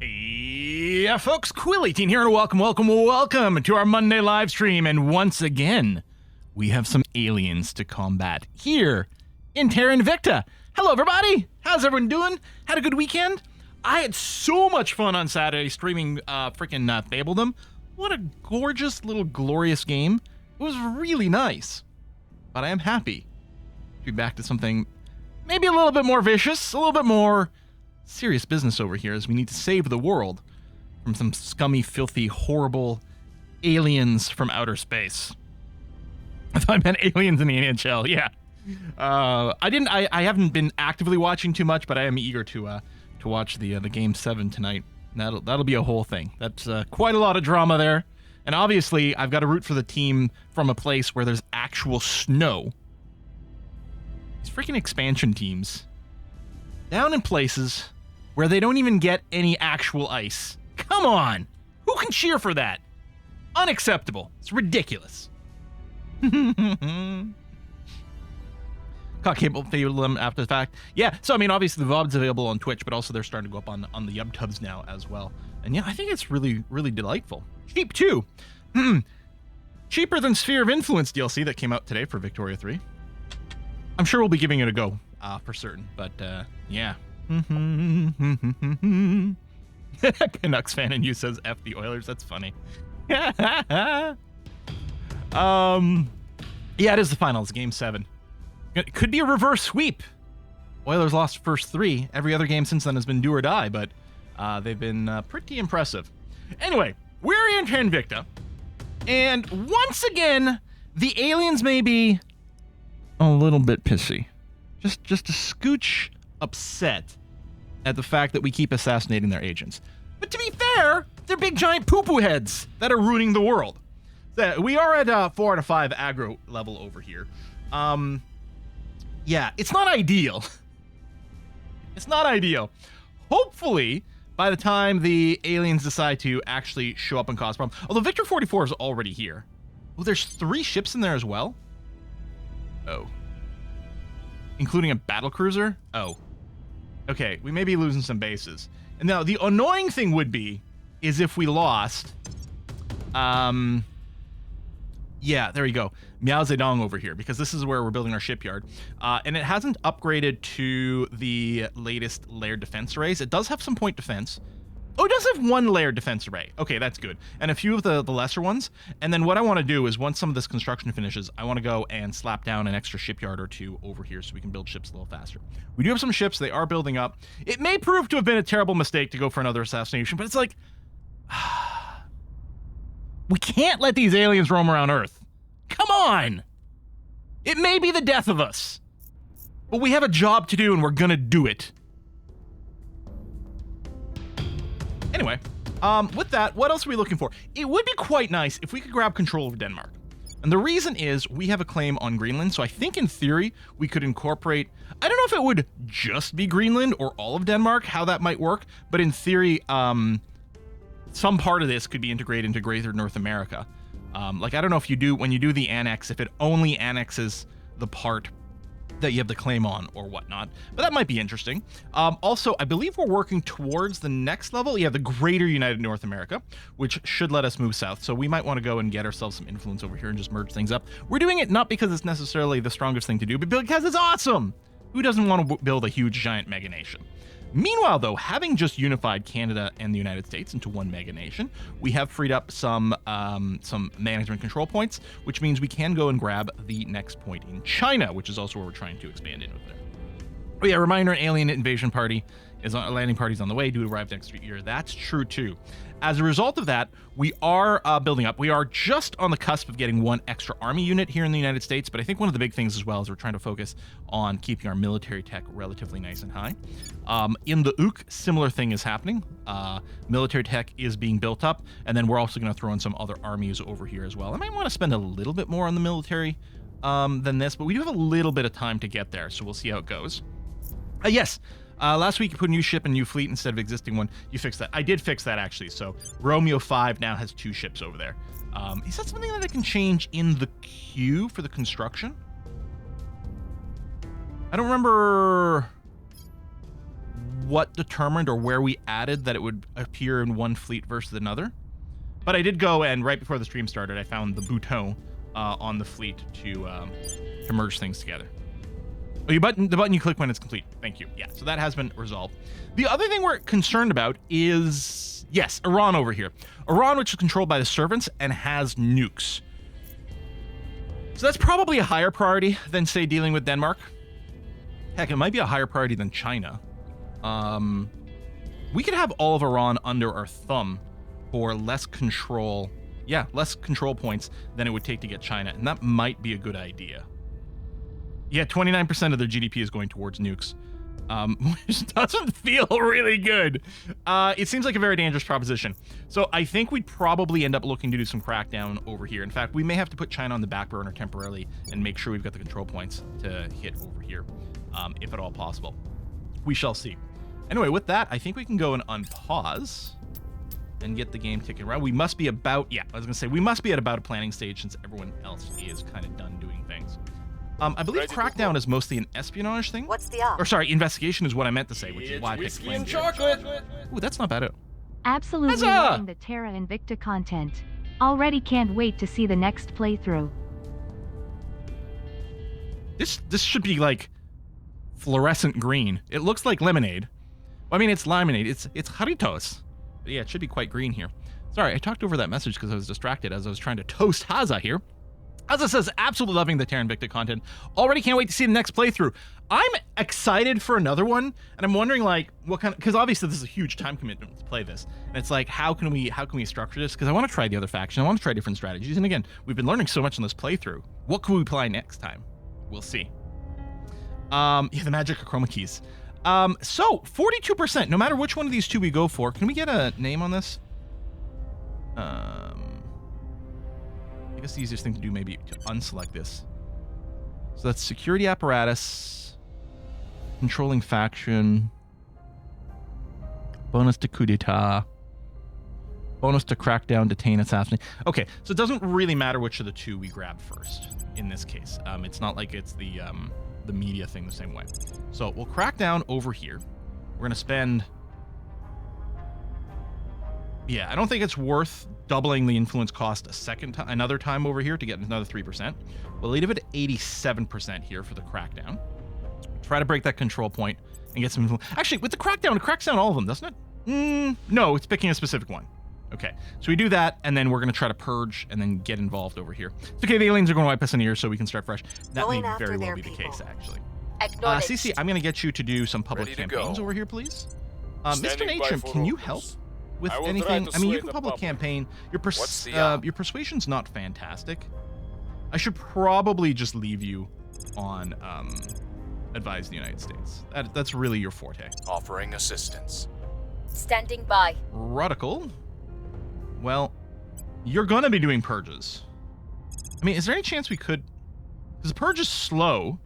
Yeah, folks, Quill18 here, and welcome to our Monday live stream. And once again, we have some aliens to combat here in Terra Invicta. Hello, everybody. How's everyone doing? Had a good weekend? I had so much fun on Saturday streaming freaking Fabledom. What a gorgeous little glorious game. It was really nice. But I am happy to be back to something maybe a little bit more vicious, a little bit more serious business over here, as we need to save the world from some scummy, filthy, horrible aliens from outer space. I thought I meant aliens in the NHL, yeah. I haven't been actively watching too much, but I am eager to watch the Game 7 tonight. That'll be a whole thing. That's quite a lot of drama there. And obviously, I've got to root for the team from a place where there's actual snow. These freaking expansion teams down in places where they don't even get any actual ice. Come on! Who can cheer for that? Unacceptable. It's ridiculous. Caught cable them after the fact. Yeah, so I mean, obviously the VOD's available on Twitch, but also they're starting to go up on the YubTubs now as well. And yeah, I think it's really, really delightful. Cheap too. Cheaper than Sphere of Influence DLC that came out today for Victoria 3. I'm sure we'll be giving it a go for certain, but yeah. Canucks fan in you says F the Oilers. That's funny. Yeah, it is the finals, Game 7. It could be a reverse sweep. Oilers lost first 3. Every other game since then has been do or die, but they've been pretty impressive. Anyway, we're in Invicta, and once again, the aliens may be a little bit pissy. Just a scooch upset at the fact that we keep assassinating their agents. But to be fair, they're big giant poo-poo heads that are ruining the world. We are at 4 out of 5 aggro level over here. Yeah, it's not ideal. It's not ideal. Hopefully, by the time the aliens decide to actually show up and cause problems, although Victor 44 is already here. Oh, there's 3 ships in there as well? Oh. Including a battle cruiser? Oh. Okay, we may be losing some bases. And now, the annoying thing would be, is if we lost, yeah, there you go. Miao Zedong over here, because this is where we're building our shipyard. And it hasn't upgraded to the latest layered defense arrays. It does have some point defense. Oh, it does have 1 layered defense array. Okay, that's good. And a few of the lesser ones. And then what I want to do is, once some of this construction finishes, I want to go and slap down an extra shipyard or 2 over here so we can build ships a little faster. We do have some ships. They are building up. It may prove to have been a terrible mistake to go for another assassination, but it's like, we can't let these aliens roam around Earth. Come on! It may be the death of us, but we have a job to do and we're gonna do it. Anyway, with that, what else are we looking for? It would be quite nice if we could grab control of Denmark. And the reason is we have a claim on Greenland, so I think in theory we could incorporate, I don't know if it would just be Greenland or all of Denmark, how that might work, but in theory, some part of this could be integrated into Greater North America. Like, I don't know if you do, when you do the annex, if it only annexes the part that you have the claim on or whatnot, but that might be interesting. Also, I believe we're working towards the next level. Yeah, the Greater United North America, which should let us move south. So we might want to go and get ourselves some influence over here and just merge things up. We're doing it not because it's necessarily the strongest thing to do, but because it's awesome. Who doesn't want to build a huge giant mega nation? Meanwhile, though, having just unified Canada and the United States into one mega nation, we have freed up some management control points, which means we can go and grab the next point in China, which is also where we're trying to expand in over there. Oh yeah, reminder, an alien invasion party is on, landing party's on the way, due to arrive next year. That's true too. As a result of that, we are building up. We are just on the cusp of getting 1 extra army unit here in the United States, but I think one of the big things as well is we're trying to focus on keeping our military tech relatively nice and high. In the UK, similar thing is happening. Military tech is being built up, and then we're also going to throw in some other armies over here as well. I might want to spend a little bit more on the military than this, but we do have a little bit of time to get there, so we'll see how it goes. Yes. Last week you put a new ship and new fleet instead of existing one. You fixed that. I did fix that actually. So Romeo 5 now has 2 ships over there. Is that something that I can change in the queue for the construction? I don't remember what determined or where we added that it would appear in one fleet versus another. But I did go, and right before the stream started, I found the bouton on the fleet to merge things together. Oh, the button you click when it's complete. Thank you. Yeah, so that has been resolved. The other thing we're concerned about is, yes, Iran over here. Iran, which is controlled by the servants and has nukes. So that's probably a higher priority than, say, dealing with Denmark. Heck, it might be a higher priority than China. We could have all of Iran under our thumb for less control. Yeah, less control points than it would take to get China, and that might be a good idea. Yeah, 29% of their GDP is going towards nukes, which doesn't feel really good. It seems like a very dangerous proposition. So I think we'd probably end up looking to do some crackdown over here. In fact, we may have to put China on the back burner temporarily and make sure we've got the control points to hit over here, if at all possible. We shall see. Anyway, with that, I think we can go and unpause and get the game ticking around. We must be about, yeah, I was gonna say, we must be at about a planning stage since everyone else is kind of done doing things. I believe crackdown is mostly an espionage thing. What's the op? Or sorry, investigation is what I meant to say, which is why I picked whiskey and chocolate. Ooh, that's not bad. Absolutely Huzzah! loving the Terra Invicta content. Already can't wait to see the next playthrough. This should be like fluorescent green. It looks like lemonade. Well, I mean, it's limonade. It's Jarritos. But yeah, it should be quite green here. Sorry, I talked over that message because I was distracted as I was trying to toast Haza here. Haza says, absolutely loving the Terra Invicta content. Already can't wait to see the next playthrough. I'm excited for another one, and I'm wondering like what kind of, because obviously this is a huge time commitment to play this, and it's like how can we structure this? Because I want to try the other faction, I want to try different strategies, and again, we've been learning so much in this playthrough. What can we apply next time? We'll see. Yeah, the magic of chroma keys. So 42%. No matter which one of these two we go for, can we get a name on this? I guess the easiest thing to do maybe to unselect this. So that's security apparatus, controlling faction, bonus to coup d'etat, bonus to crackdown, detain, assassinate. Okay, so it doesn't really matter which of the two we grab first in this case. It's not like it's the media thing the same way. So we'll crack down over here. We're gonna spend. Yeah, I don't think it's worth doubling the influence cost another time over here to get another 3%. We'll leave it at 87% here for the crackdown. Try to break that control point and get some influence. Actually, with the crackdown, it cracks down all of them, doesn't it? No, it's picking a specific one. Okay, so we do that, and then we're going to try to purge and then get involved over here. It's okay, the aliens are going to wipe us in here so we can start fresh. That may very well be the case, actually. Cece, I'm going to get you to to do some public campaigns over here, please. Mr. Natrum, can you help with anything? I mean, you can public campaign. Your persuasion's not fantastic. I should probably just leave you on advise the United States. That's really your forte. Offering assistance. Standing by. Radical. Well, you're gonna be doing purges. I mean, is there any chance we could? Because the purge is slow.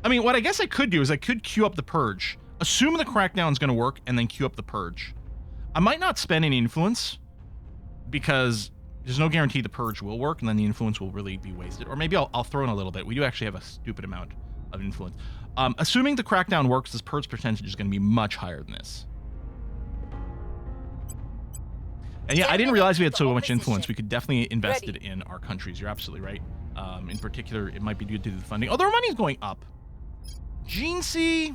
I mean, what I guess I could do is I could queue up the purge, assume the crackdown's gonna work, and then queue up the purge. I might not spend any influence because there's no guarantee the purge will work, and then the influence will really be wasted. Or maybe I'll throw in a little bit. We do actually have a stupid amount of influence. Assuming the crackdown works, this purge percentage is going to be much higher than this. And yeah, I didn't realize we had so much influence. We could definitely invest it in our countries. You're absolutely right. In particular, it might be due to the funding. Although our money's going up. Gene C.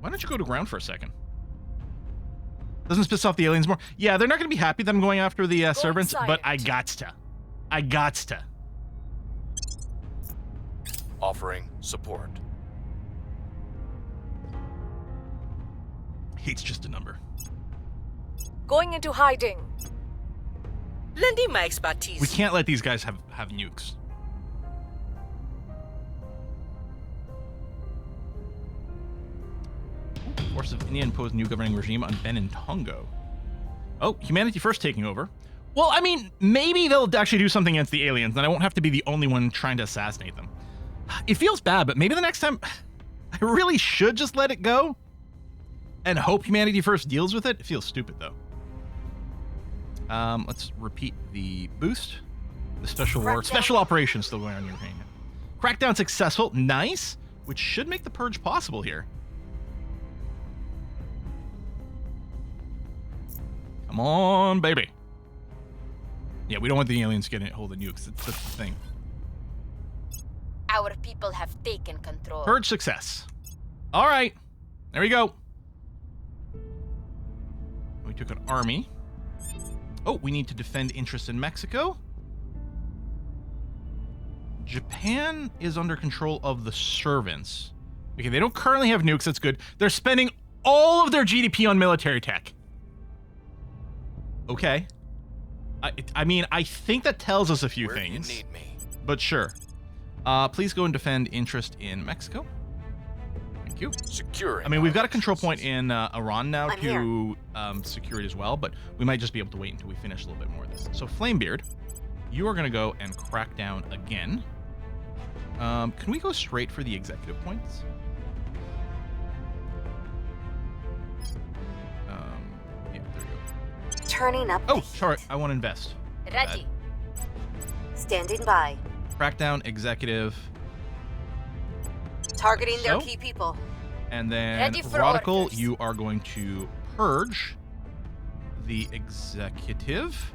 Why don't you go to ground for a second? Doesn't this piss off the aliens more? Yeah, they're not going to be happy that I'm going after the servants, but I gots to. I gots to. Offering support. Hate's just a number. Going into hiding. Lending my expertise. We can't let these guys have nukes. Force of India imposed new governing regime on Ben and Tongo. Oh, humanity first taking over. Well, I mean, maybe they'll actually do something against the aliens, and I won't have to be the only one trying to assassinate them. It feels bad, but maybe the next time I really should just let it go and hope humanity first deals with it. It feels stupid, though. Let's repeat the boost. The special operation is still going on in Ukraine. Crackdown successful. Nice. Which should make the purge possible here. Come on, baby. Yeah, we don't want the aliens getting hold of nukes. That's the thing. Our people have taken control. Purge success. All right. There we go. We took an army. Oh, we need to defend interests in Mexico. Japan is under control of the servants. Okay, they don't currently have nukes. That's good. They're spending all of their GDP on military tech. Okay. I mean, I think that tells us a few things. You need me. But sure. Please go and defend interest in Mexico. Thank you. Securing. I mean, we've got a control point in Iran now I'm to secure it as well, but we might just be able to wait until we finish a little bit more of this. So, Flamebeard, you are going to go and crack down again. Can we go straight for the executive points? Yeah, there we go. Turning up. Oh, sorry, I want to invest. Ready. Standing by. Crackdown, executive, Targeting their So? key people. and then Ready for Radical, orders. you are going to purge the executive.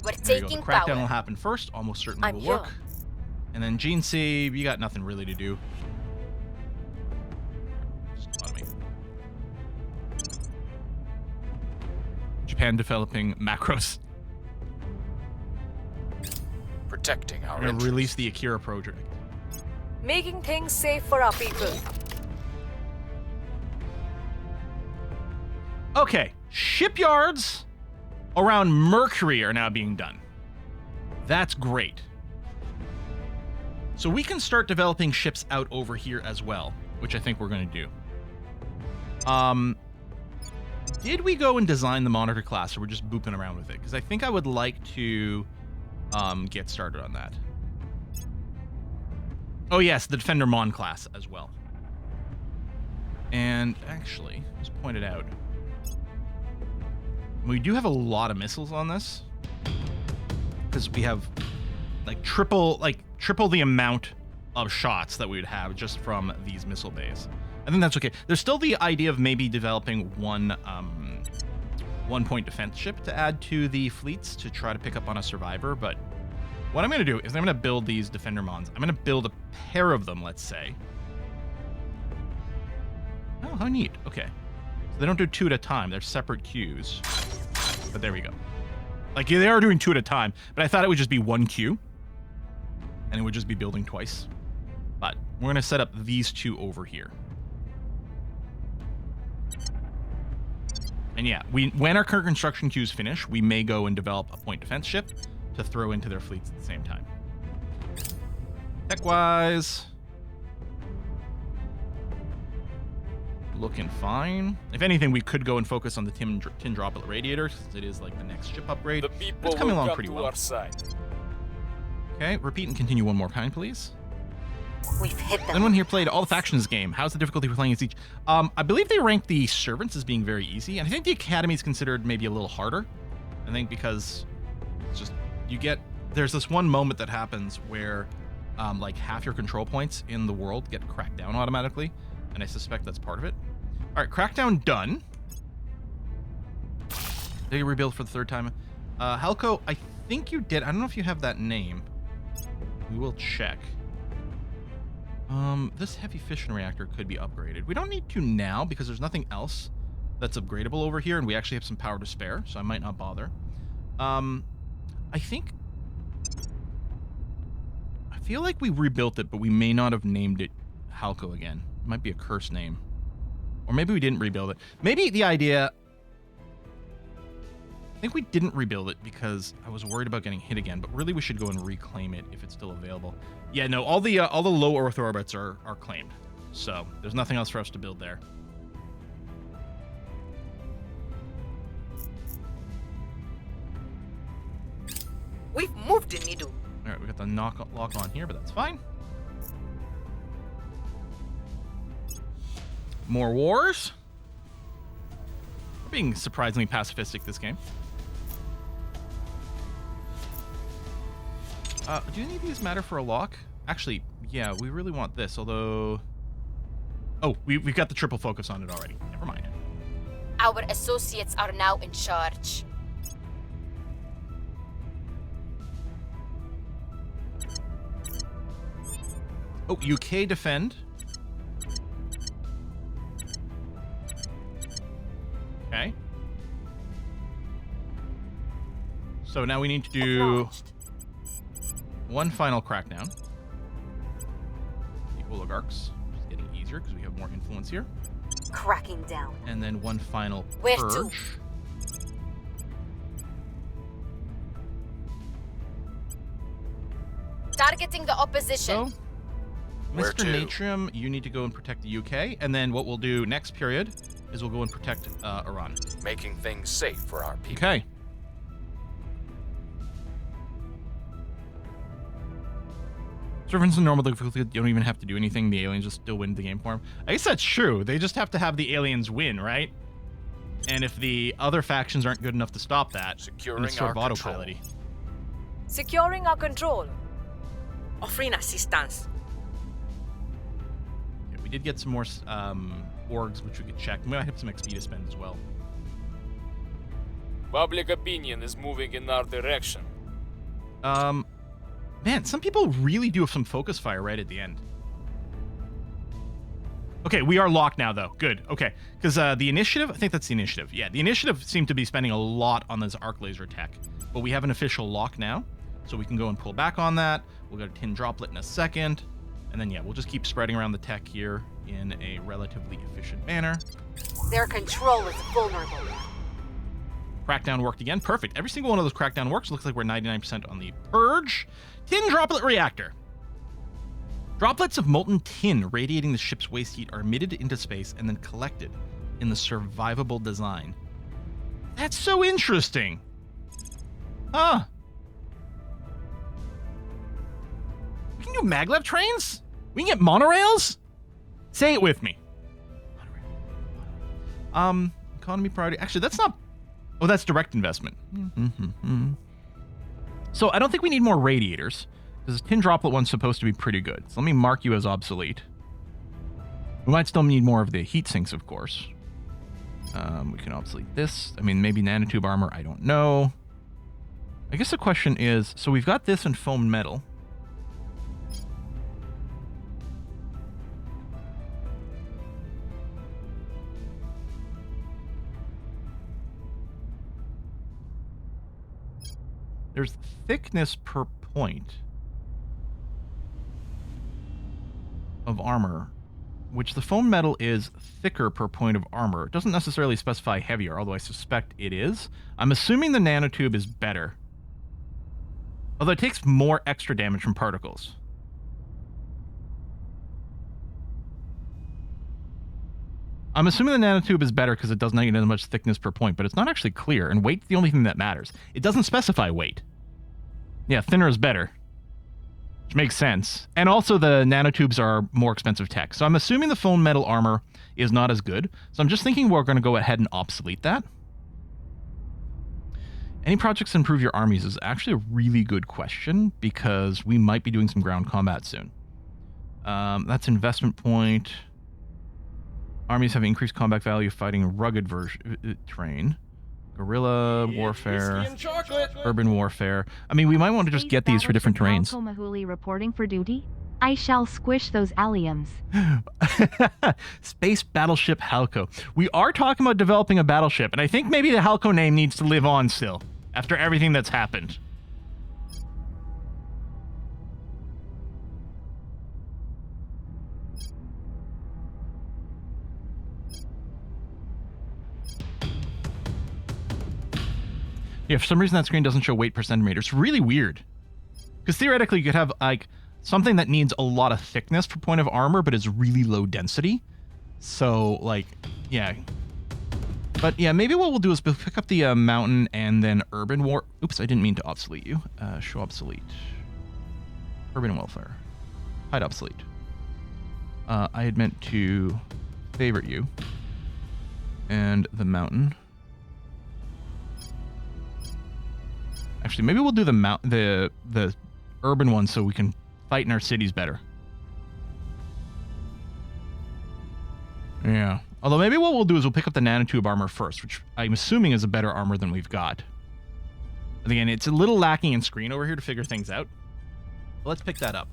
We're There you go. The taking crackdown will power. happen first. Almost certainly I'm will here. work. And then Gene C, you got nothing really to do. Just automate. Japan developing macros. Protecting our I'm going to interests. release the Akira project. Making things safe for our people. Okay, shipyards around Mercury are now being done. That's great. So we can start developing ships out over here as well, which I think we're going to do. Did we go and design the monitor class, or we're just booping around with it? Because I think I would like to get started on that. Oh yes, the Defender Mon class as well. And actually, just pointed out, we do have a lot of missiles on this, because we have triple the amount of shots that we would have just from these missile bays. I think that's okay. There's still the idea of maybe developing one point defense ship to add to the fleets to try to pick up on a survivor, but what I'm going to do is I'm going to build these Defender Mons. I'm going to build a pair of them, let's say. Oh, how neat. Okay. So they don't do two at a time. They're separate queues. But there we go. Yeah, they are doing two at a time, but I thought it would just be one queue. And it would just be building twice. But we're going to set up these two over here. And yeah, when our current construction queues finish, we may go and develop a point defense ship to throw into their fleets at the same time. Tech-wise, looking fine. If anything, we could go and focus on the tin droplet radiator, since it is the next ship upgrade. The people It's coming will along come pretty to well. our side. Okay, repeat and continue one more time, please. We've hit them. Anyone here played all the factions game? How's the difficulty for playing as each? I believe they rank the servants as being very easy, and I think the academy is considered maybe a little harder. I think because it's just there's this one moment that happens where half your control points in the world get cracked down automatically, and I suspect that's part of it. All right, crackdown done. Did you rebuild for the third time? Helco, I think you did. I don't know if you have that name. We will check. This heavy fission reactor could be upgraded. We don't need to now because there's nothing else that's upgradable over here, and we actually have some power to spare, so I might not bother. I feel like we rebuilt it, but we may not have named it Halco again. It might be a cursed name. Or maybe we didn't rebuild it. Maybe the idea... I think we didn't rebuild it because I was worried about getting hit again, but really we should go and reclaim it if it's still available. Yeah, no, all the low Earth orbits are claimed. So there's nothing else for us to build there. We've moved the needle. All right, we got the lock on here, but that's fine. More wars. We're being surprisingly pacifistic this game. Do any of these matter for a lock? Actually, yeah, we really want this, although... Oh, we've got the triple focus on it already. Never mind. Our associates are now in charge. Oh, UK defend. Okay. So now we need to do one final crackdown. The oligarchs. Just getting easier because we have more influence here. Cracking down. And then one final Where purge. to? Targeting the opposition. So, Where Mr. to? Natrium, you need to go and protect the UK. And then what we'll do next period is we'll go and protect Iran. Making things safe for our people. Okay. Servants in normal difficulty, you don't even have to do anything. The aliens just still win the game for them. I guess that's true. They just have to have the aliens win, right? And if the other factions aren't good enough to stop that, Securing then it's sort of our control. autopiloty. Securing our control. Offering assistance. Yeah, we did get some more orgs, which we could check. We might have some XP to spend as well. Public opinion is moving in our direction. Man, some people really do have some focus fire right at the end. Okay, we are locked now, though. Good. Okay, because the initiative, I think that's the initiative. Yeah, the initiative seemed to be spending a lot on this arc laser tech, but we have an official lock now, so we can go and pull back on that. We'll go to tin droplet in a second, and then, yeah, we'll just keep spreading around the tech here in a relatively efficient manner. Their control is vulnerable. Crackdown worked again. Perfect. Every single one of those crackdown works. Looks like we're 99% on the purge. Tin droplet reactor. Droplets of molten tin radiating the ship's waste heat are emitted into space and then collected in the survivable design. That's so interesting. Huh. We can do maglev trains? We can get monorails? Say it with me. Economy priority. Actually, that's not... Oh, that's direct investment. So I don't think we need more radiators, because the tin droplet one's supposed to be pretty good. So let me mark you as obsolete. We might still need more of the heat sinks, of course. We can obsolete this. I mean, maybe nanotube armor. I don't know. I guess the question is, so we've got this in foam metal. There's thickness per point of armor, which the foam metal is thicker per point of armor. It doesn't necessarily specify heavier, although I suspect it is. I'm assuming the nanotube is better, although it takes more extra damage from particles. I'm assuming the nanotube is better because it does not get as much thickness per point, but it's not actually clear, and weight's the only thing that matters. It doesn't specify weight. Yeah, thinner is better, which makes sense. And also the nanotubes are more expensive tech, so I'm assuming the foam metal armor is not as good, so I'm just thinking we're going to go ahead and obsolete that. Any projects to improve your armies is actually a really good question, because we might be doing some ground combat soon. That's investment point. Armies have increased combat value fighting rugged terrain. Guerrilla warfare. Urban warfare. I mean, we might want to just get these for different terrains. Halko Mahuli reporting for duty. I shall squish those alliums. Space battleship Halko. We are talking about developing a battleship, and I think maybe the Halko name needs to live on still, after everything that's happened. Yeah, for some reason that screen doesn't show weight per centimeter. It's really weird. Because theoretically you could have like something that needs a lot of thickness per point of armor, but is really low density. So like, yeah. But yeah, maybe what we'll do is we'll pick up the mountain and then urban war. Oops, I didn't mean to obsolete you. Show obsolete. Urban welfare. Hide obsolete. I had meant to favorite you. And the mountain. Actually, maybe we'll do the urban ones so we can fight in our cities better. Yeah. Although maybe what we'll do is we'll pick up the nanotube armor first, which I'm assuming is a better armor than we've got. But again, it's a little lacking in screen over here to figure things out. But let's pick that up.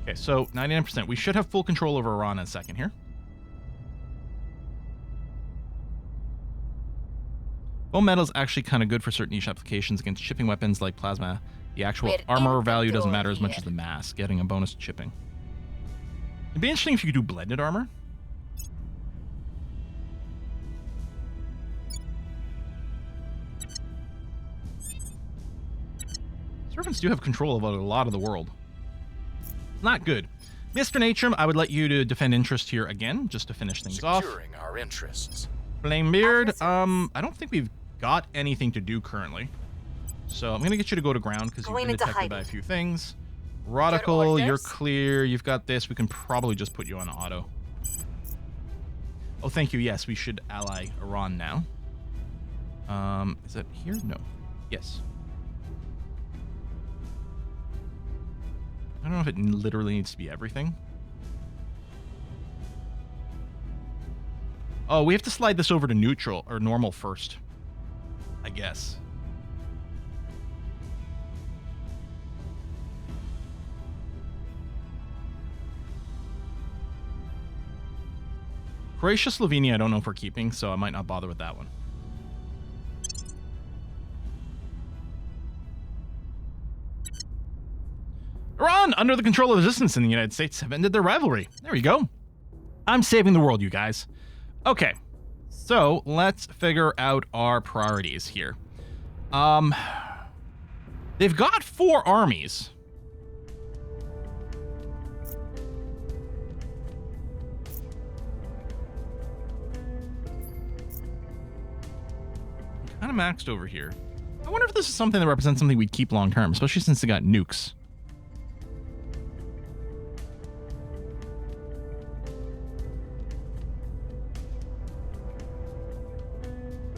Okay, so 99%. We should have full control over Iran in a second here. Foam metal is actually kind of good for certain niche applications against shipping weapons like plasma. The actual We're armor in value doesn't control matter as much here. as the mass, getting a bonus to chipping. It'd be interesting if you could do blended armor. Servants do have control of a lot of the world. Not good. Mr. Natrum, I would let you to defend interest here again, just to finish things off. Securing our interests. Flamebeard, I don't think we've got anything to do currently. So I'm going to get you to go to ground because you've Going been into detected by a hiding. few things. Rodical, you're orders? clear. You've got this. We can probably just put you on auto. Oh, thank you. Yes, we should ally Iran now. Is that here? No. Yes. I don't know if it literally needs to be everything. Oh, we have to slide this over to neutral or normal first, I guess. Croatia, Slovenia, I don't know if we're keeping, so I might not bother with that one. Iran, under the control of resistance in the United States, have ended their rivalry. There we go. I'm saving the world, you guys. Okay, so let's figure out our priorities here. They've got 4 armies. Kind of maxed over here. I wonder if this is something that represents something we'd keep long term, especially since they got nukes.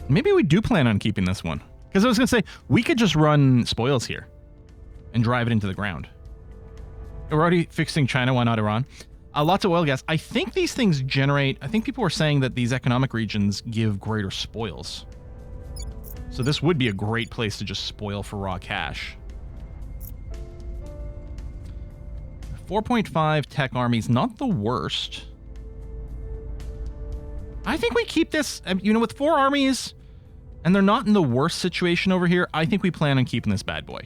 Maybe we do plan on keeping this one. Because I was going to say, we could just run spoils here and drive it into the ground. We're already fixing China, why not Iran? Lots of oil gas. I think these things generate... I think people were saying that these economic regions give greater spoils. So this would be a great place to just spoil for raw cash. 4.5 tech armies, not the worst. I think we keep this, you know, with 4 armies, and they're not in the worst situation over here, I think we plan on keeping this bad boy.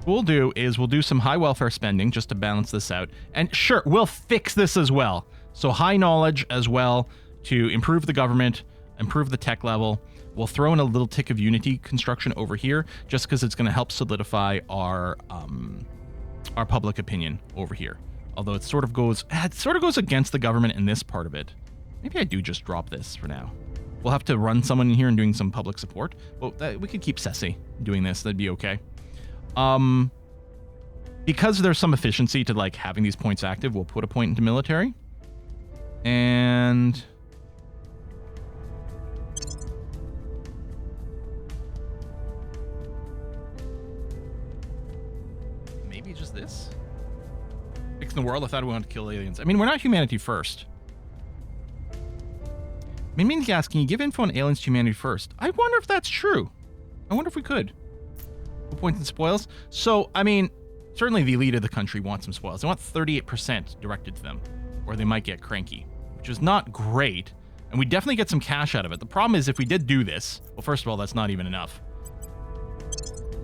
What we'll do is we'll do some high welfare spending just to balance this out. And sure, we'll fix this as well. So high knowledge as well to improve the government, improve the tech level. We'll throw in a little tick of unity construction over here just because it's going to help solidify our public opinion over here. Although it sort of goes against the government in this part of it. Maybe I do just drop this for now. We'll have to run someone in here and doing some public support. But we could keep Ceci doing this. That'd be okay. Because there's some efficiency to like having these points active, we'll put a point into military. And... maybe just this? Fixing the world? I thought we wanted to kill aliens. I mean, we're not humanity first. Minmin's asking, can you give info on aliens to humanity first? I wonder if that's true. I wonder if we could. Points and spoils. So, I mean, certainly the elite of the country wants some spoils. They want 38% directed to them, or they might get cranky, which is not great. And we definitely get some cash out of it. The problem is if we did do this, well, first of all, that's not even enough.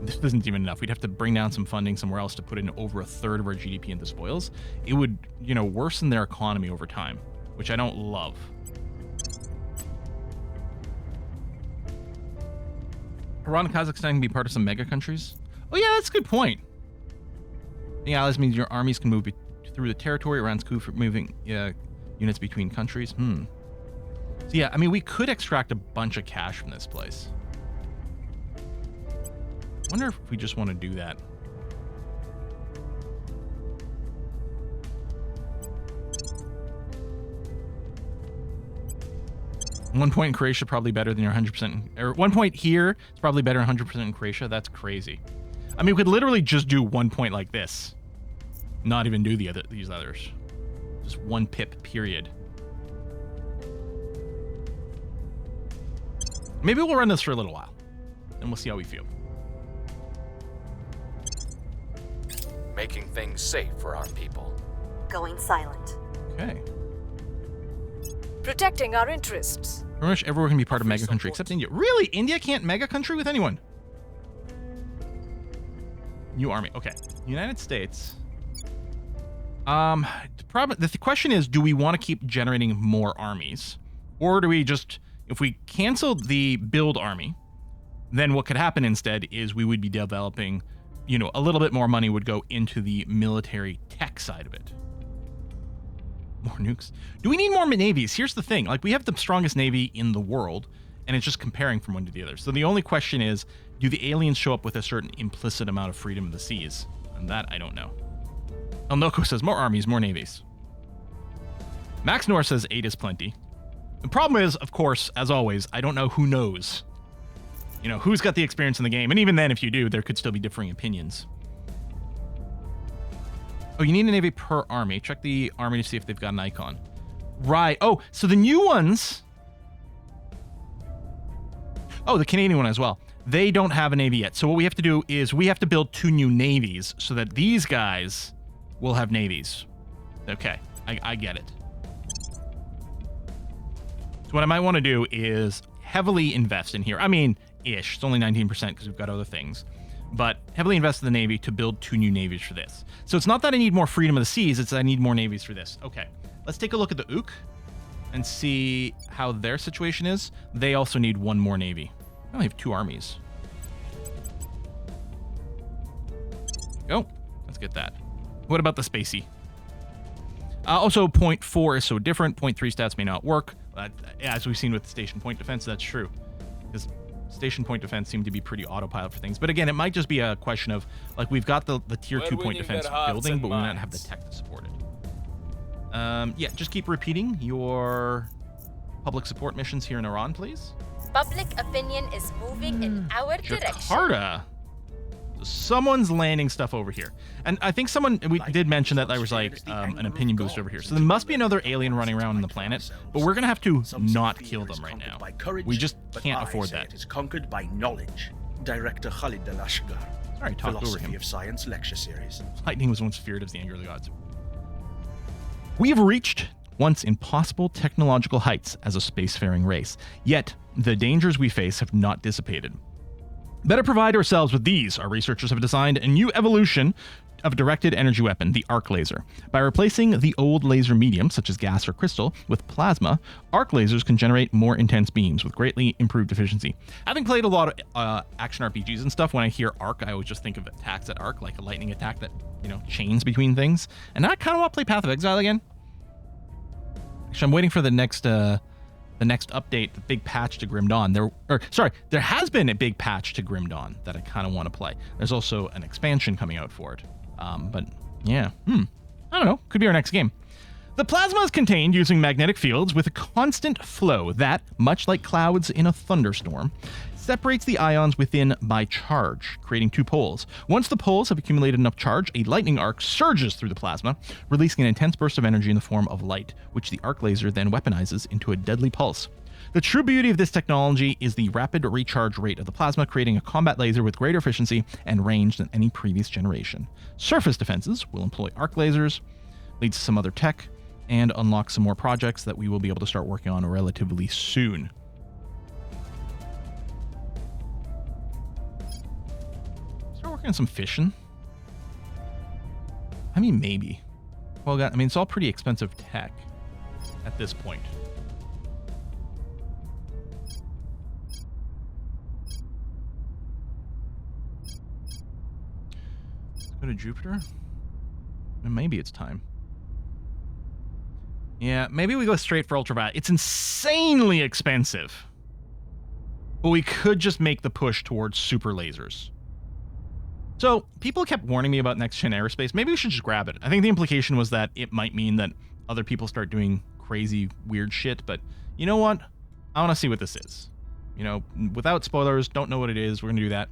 This isn't even enough. We'd have to bring down some funding somewhere else to put in over 1/3 of our GDP into spoils. It would, you know, worsen their economy over time, which I don't love. Iran and Kazakhstan can be part of some mega countries. Oh yeah, that's a good point. The allies means your armies can move through the territory. Iran's coup for moving units between countries. So yeah, I mean, we could extract a bunch of cash from this place. Wonder if we just want to do that. 1 point in Croatia probably better than your 100%. Or 1 point here is probably better than 100% in Croatia. That's crazy. I mean, we could literally just do 1 point like this. Not even do these others. Just 1 pip, period. Maybe we'll run this for a little while. And we'll see how we feel. Making things safe for our people. Going silent. Okay. Protecting our interests. Pretty much everyone can be part of mega country except India. Really? India can't mega country with anyone? New army. Okay. United States. The question is, do we want to keep generating more armies? Or do we just, if we canceled the build army, then what could happen instead is we would be developing, you know, a little bit more money would go into the military tech side of it. More nukes. Do we need more navies? Here's the thing. Like, we have the strongest navy in the world, and it's just comparing from one to the other. So the only question is, do the aliens show up with a certain implicit amount of freedom of the seas? And that, I don't know. El Noco says, more armies, more navies. Max North says 8 is plenty. The problem is, of course, as always, I don't know who knows. You know, who's got the experience in the game? And even then, if you do, there could still be differing opinions. Oh, you need a navy per army. Check the army to see if they've got an icon. Right. Oh, so the new ones... Oh, the Canadian one as well. They don't have a navy yet. So what we have to do is we have to build 2 new navies so that these guys will have navies. Okay, I get it. So what I might want to do is heavily invest in here. I mean, ish. It's only 19% because we've got other things. But heavily invest in the Navy to build 2 new navies for this. So it's not that I need more freedom of the seas, it's that I need more navies for this. Okay, let's take a look at the Ook and see how their situation is. They also need 1 more navy. I only have 2 armies. Go. Let's get that. What about the Spacey? Also, 0.4 is so different. 0.3 stats may not work. As we've seen with station point defense, that's true. Because station point defense seem to be pretty autopilot for things. But again, it might just be a question of, like, we've got the tier 2 point defense building, but we might not have the tech to support it. Yeah, just keep repeating your public support missions here in Iran, please. Public opinion is moving in our direction. Jakarta. Someone's landing stuff over here. And I think we did mention that there was like an opinion boost over here. So there must be another alien running around on the planet, but we're going to have to not kill them right now. We just can't afford that. It is conquered by knowledge. Director Khalid Al-Ashgar. Sorry, talked over him. Philosophy of Science lecture series. Lightning was once feared as the anger of the gods. We have reached once impossible technological heights as a spacefaring race, yet the dangers we face have not dissipated. Better provide ourselves with these. Our researchers have designed a new evolution of a directed energy weapon, the arc laser. By replacing the old laser medium, such as gas or crystal, with plasma, arc lasers can generate more intense beams with greatly improved efficiency. Having played a lot of action RPGs and stuff, when I hear arc, I always just think of attacks at arc, like a lightning attack that, you know, chains between things. And now I kind of want to play Path of Exile again. Actually, I'm waiting for the next update, the big patch to Grim Dawn. There has been a big patch to Grim Dawn that I kind of want to play. There's also an expansion coming out for it. But yeah, I don't know. Could be our next game. The plasma is contained using magnetic fields with a constant flow that, much like clouds in a thunderstorm, separates the ions within by charge, creating 2 poles. Once the poles have accumulated enough charge, a lightning arc surges through the plasma, releasing an intense burst of energy in the form of light, which the arc laser then weaponizes into a deadly pulse. The true beauty of this technology is the rapid recharge rate of the plasma, creating a combat laser with greater efficiency and range than any previous generation. Surface defenses will employ arc lasers, leads to some other tech, and unlock some more projects that we will be able to start working on relatively soon. Working on some fishing. I mean, maybe. Well, I mean, it's all pretty expensive tech at this point. Let's go to Jupiter. And maybe it's time. Yeah, maybe we go straight for ultraviolet. It's insanely expensive. But we could just make the push towards super lasers. So, people kept warning me about next-gen aerospace. Maybe we should just grab it. I think the implication was that it might mean that other people start doing crazy, weird shit, but you know what? I want to see what this is. You know, without spoilers, don't know what it is. We're going to do that.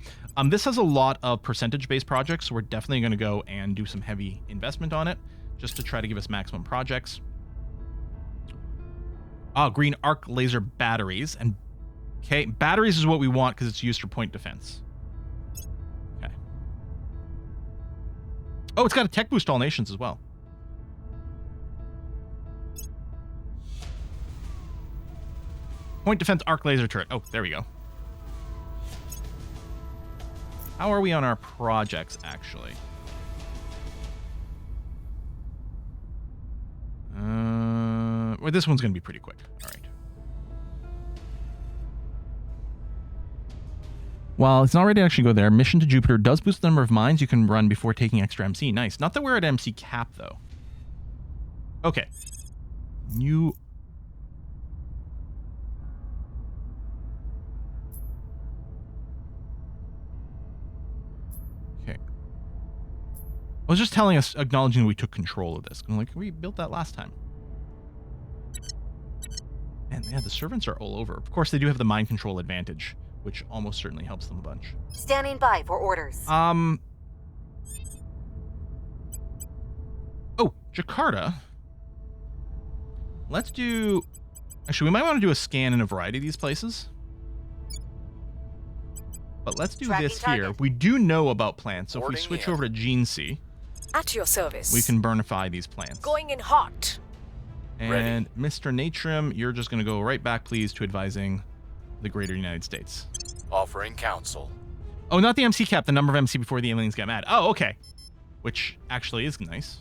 This has a lot of percentage-based projects, so we're definitely going to go and do some heavy investment on it just to try to give us maximum projects. Green arc laser batteries. And okay, batteries is what we want because it's used for point defense. Okay. Oh, it's got a tech boost all nations as well. Point defense arc laser turret. Oh, there we go. How are we on our projects, actually? Well, this one's going to be pretty quick. All right. Well, it's not ready to actually go there. Mission to Jupiter does boost the number of mines you can run before taking extra MC. Nice. Not that we're at MC cap, though. Okay. New... Okay. I was just telling us, acknowledging we took control of this. I'm like, we built that last time. And yeah, the servants are all over. Of course, they do have the mind control advantage, which almost certainly helps them a bunch. Standing by for orders. Oh, Jakarta. Let's do... Actually, we might want to do a scan in a variety of these places. But let's do Tracking this here. target. We do know about plants, so if we Boarding switch in. over to Gene C, At your service. we can burnify these plants. Going in hot. And Mr. Natrum, you're just going to go right back, please, to advising the greater United States. Offering counsel. Oh, not the MC cap, the number of MC before the aliens get mad. Oh, okay. Which actually is nice.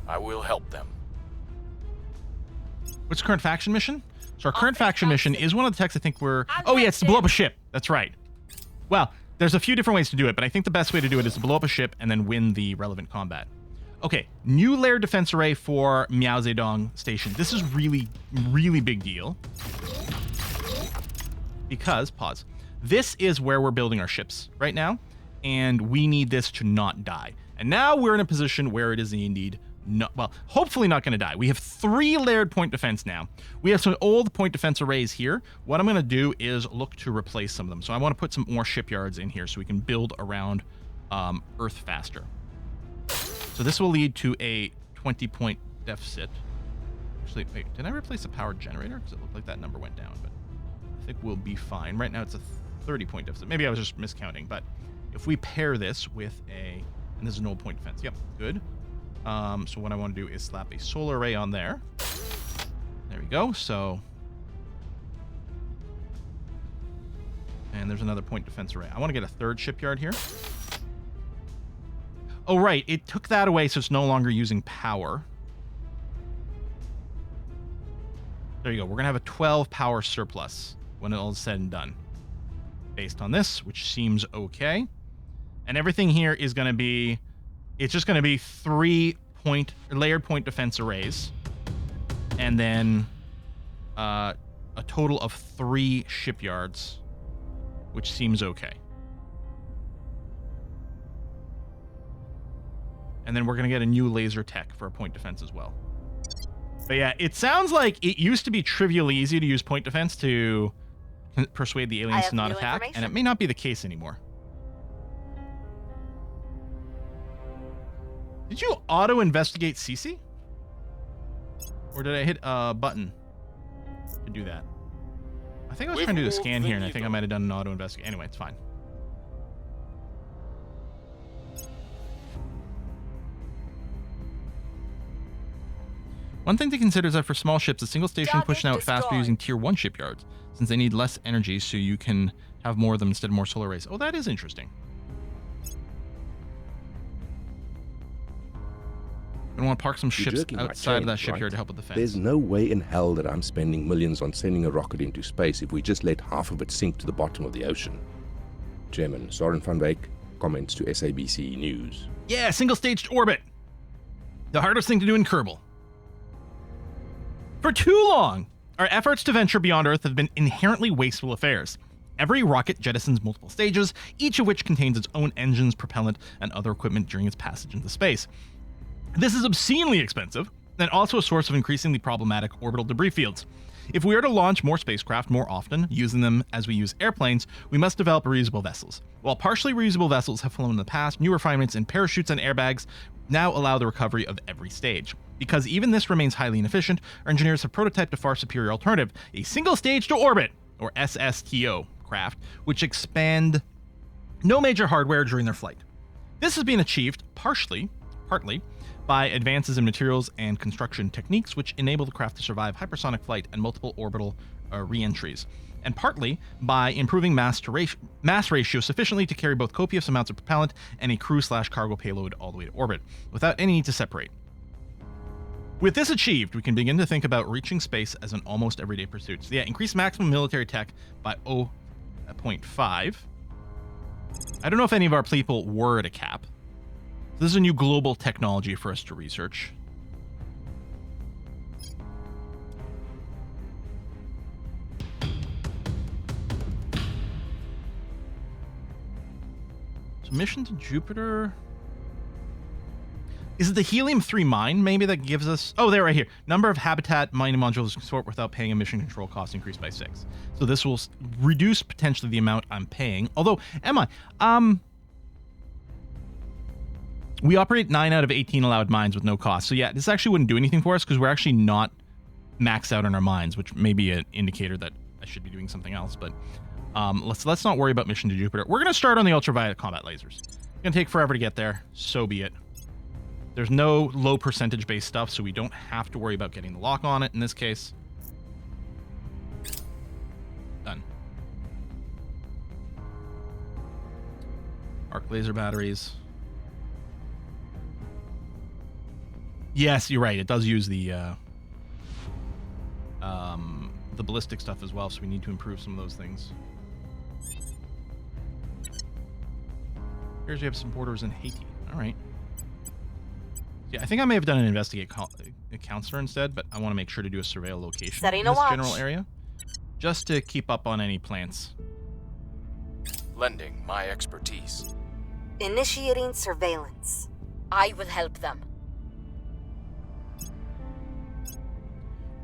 I will help them. What's the current faction mission? So our current faction mission is one of the techs I think we're... Oh, yeah, it's to blow up a ship. That's right. Well, there's a few different ways to do it, but I think the best way to do it is to blow up a ship and then win the relevant combat. Okay, new layered defense array for Miao Zedong Station. This is really, really big deal. Because, pause, this is where we're building our ships right now, and we need this to not die. And now we're in a position where it is indeed not, well, hopefully not going to die. We have 3 layered point defense now. We have some old point defense arrays here. What I'm going to do is look to replace some of them. So I want to put some more shipyards in here so we can build around Earth faster. So this will lead to a 20-point deficit. Actually, wait, did I replace the power generator? Because it looked like that number went down, but I think we'll be fine. Right now it's a 30-point deficit. Maybe I was just miscounting, but if we pair this with a, and this is an old point defense. Yep, good. So what I want to do is slap a solar array on there. There we go. So, and there's another point defense array. I want to get a 3rd shipyard here. Oh, right. It took that away, so it's no longer using power. There you go. We're going to have a 12 power surplus when it all is said and done. Based on this, which seems okay. And everything here is going to be... It's just going to be 3 layered point defense arrays. And then a total of 3 shipyards, which seems okay. And then we're going to get a new laser tech for a point defense as well. But yeah, it sounds like it used to be trivially easy to use point defense to persuade the aliens to not attack, and it may not be the case anymore. Did you auto-investigate Cece? Or did I hit a button to do that? I think I was trying to do a scan here, and I think I might have done an auto-investigate. Anyway, it's fine. One thing to consider is that for small ships, a single station pushing out faster using tier 1 shipyards, since they need less energy, so you can have more of them instead of more solar arrays. Oh, that is interesting. We want to park some ships outside of that shipyard to help with defense. There's no way in hell that I'm spending millions on sending a rocket into space if we just let half of it sink to the bottom of the ocean. Chairman Soren van Wyk comments to SABC News. Yeah, single-staged orbit. The hardest thing to do in Kerbal. For too long, our efforts to venture beyond Earth have been inherently wasteful affairs. Every rocket jettisons multiple stages, each of which contains its own engines, propellant, and other equipment during its passage into space. This is obscenely expensive, and also a source of increasingly problematic orbital debris fields. If we are to launch more spacecraft more often, using them as we use airplanes, we must develop reusable vessels. While partially reusable vessels have flown in the past, new refinements in parachutes and airbags now allow the recovery of every stage. Because even this remains highly inefficient, our engineers have prototyped a far superior alternative, a single stage to orbit, or SSTO, craft, which expand no major hardware during their flight. This has been achieved partly, by advances in materials and construction techniques which enable the craft to survive hypersonic flight and multiple orbital re-entries, and partly by improving mass ratio sufficiently to carry both copious amounts of propellant and a crew/cargo payload all the way to orbit, without any need to separate. With this achieved, we can begin to think about reaching space as an almost everyday pursuit. So yeah, increase maximum military tech by 0.5. I don't know if any of our people were at a cap. This is a new global technology for us to research. So mission to Jupiter. Is it the helium-3 mine maybe that gives us... Oh, they're right here. Number of habitat mining modules sort without paying a mission control cost increased by 6. So this will reduce potentially the amount I'm paying. Although, we operate 9 out of 18 allowed mines with no cost. So yeah, this actually wouldn't do anything for us because we're actually not maxed out on our mines, which may be an indicator that I should be doing something else. But let's not worry about mission to Jupiter. We're going to start on the ultraviolet combat lasers. It's going to take forever to get there. So be it. There's no low percentage based stuff, so we don't have to worry about getting the lock on it in this case. Done. Arc laser batteries. Yes, you're right. It does use the ballistic stuff as well, so we need to improve some of those things. Here's we have some borders in Haiti. All right. Yeah, I think I may have done an investigate counselor instead, but I want to make sure to do a surveil location in this general area, just to keep up on any plants. Lending my expertise. Initiating surveillance. I will help them.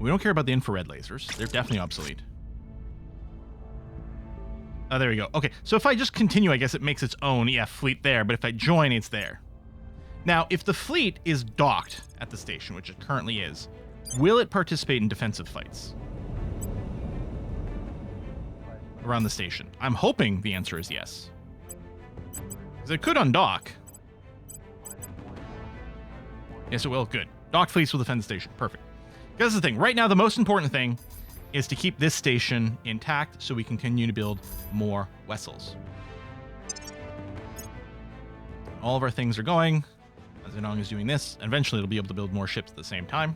We don't care about the infrared lasers. They're definitely obsolete. Oh, there we go. Okay, so if I just continue, I guess it makes its own, fleet there, but if I join, it's there. Now, if the fleet is docked at the station, which it currently is, will it participate in defensive fights around the station? I'm hoping the answer is yes. Because it could undock. Yes, it will. Good. Docked fleets will defend the station. Perfect. Because the thing, right now, the most important thing is to keep this station intact so we continue to build more vessels. All of our things are going. As long as doing this, eventually it'll be able to build more ships at the same time.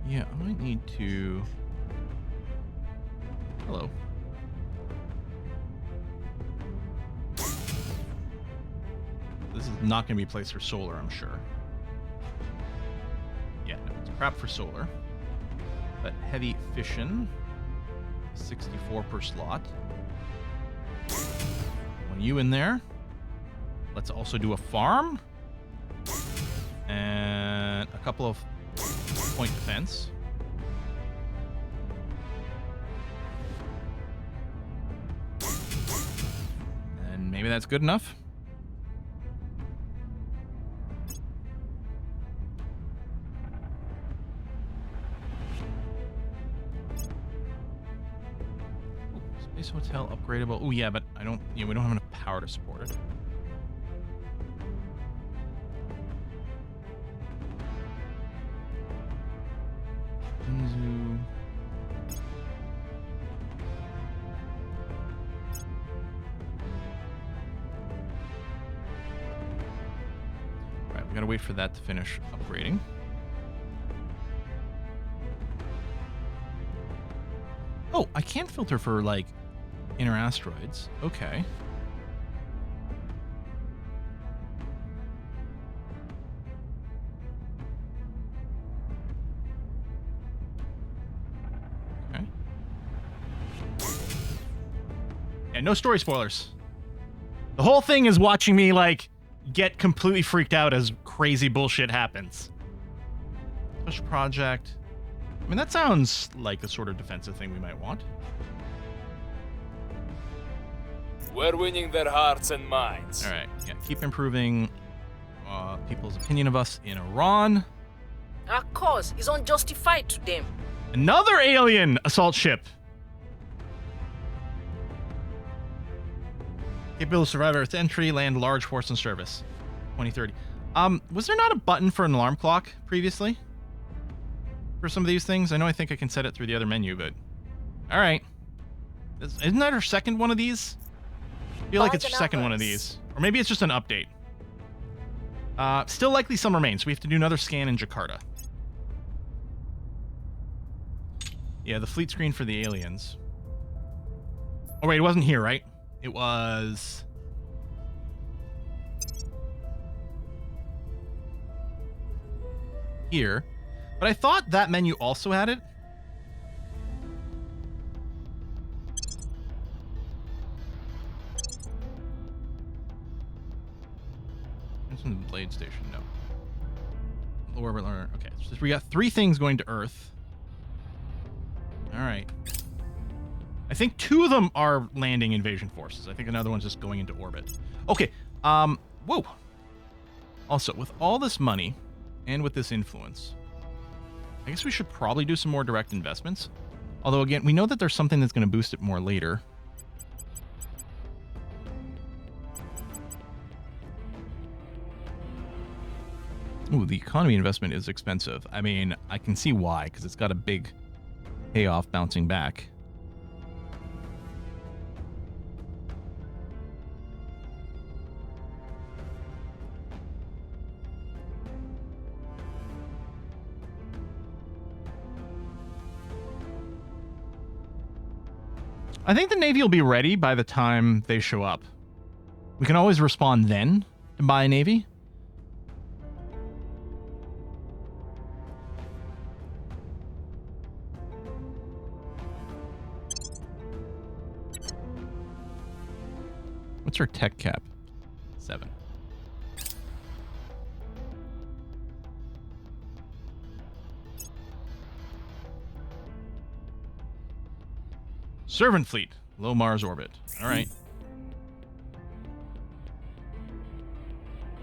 Yeah, I might need to... Hello. This is not going to be a place for solar, I'm sure. Yeah, no, it's crap for solar. But heavy fission, 64 per slot. When you in there, let's also do a farm. And a couple of point defense. And maybe that's good enough. Space hotel upgradable. Oh yeah, but I don't. Yeah, we don't have enough power to support it. Inzu. Right, we gotta wait for that to finish upgrading. Oh, I can't filter for like inner asteroids. Okay. And no story spoilers. The whole thing is watching me, like, get completely freaked out as crazy bullshit happens. Special project. I mean, that sounds like the sort of defensive thing we might want. We're winning their hearts and minds. All right, yeah, keep improving people's opinion of us in Iran. Our cause is unjustified to them. Another alien assault ship. Capable to survive Earth's entry, land large force in service. 2030. Was there not a button for an alarm clock previously? For some of these things? I think I can set it through the other menu, but... Alright. Isn't that our second one of these? I feel like it's our second one of these. Or maybe it's just an update. Still likely some remain, so we have to do another scan in Jakarta. Yeah, the fleet screen for the aliens. Oh wait, it wasn't here, right? It was... here. But I thought that menu also had it. It's in the Blade Station, no. Lower orbit learner. Okay, so we got 3 things going to Earth. Alright. I think 2 of them are landing invasion forces. I think another one's just going into orbit. Okay, whoa. Also, with all this money, and with this influence, I guess we should probably do some more direct investments. Although, again, we know that there's something that's going to boost it more later. Ooh, the economy investment is expensive. I mean, I can see why, because it's got a big payoff bouncing back. I think the Navy will be ready by the time they show up. We can always respond then to buy a Navy. What's our tech cap? 7. Servant fleet, low Mars orbit. All right.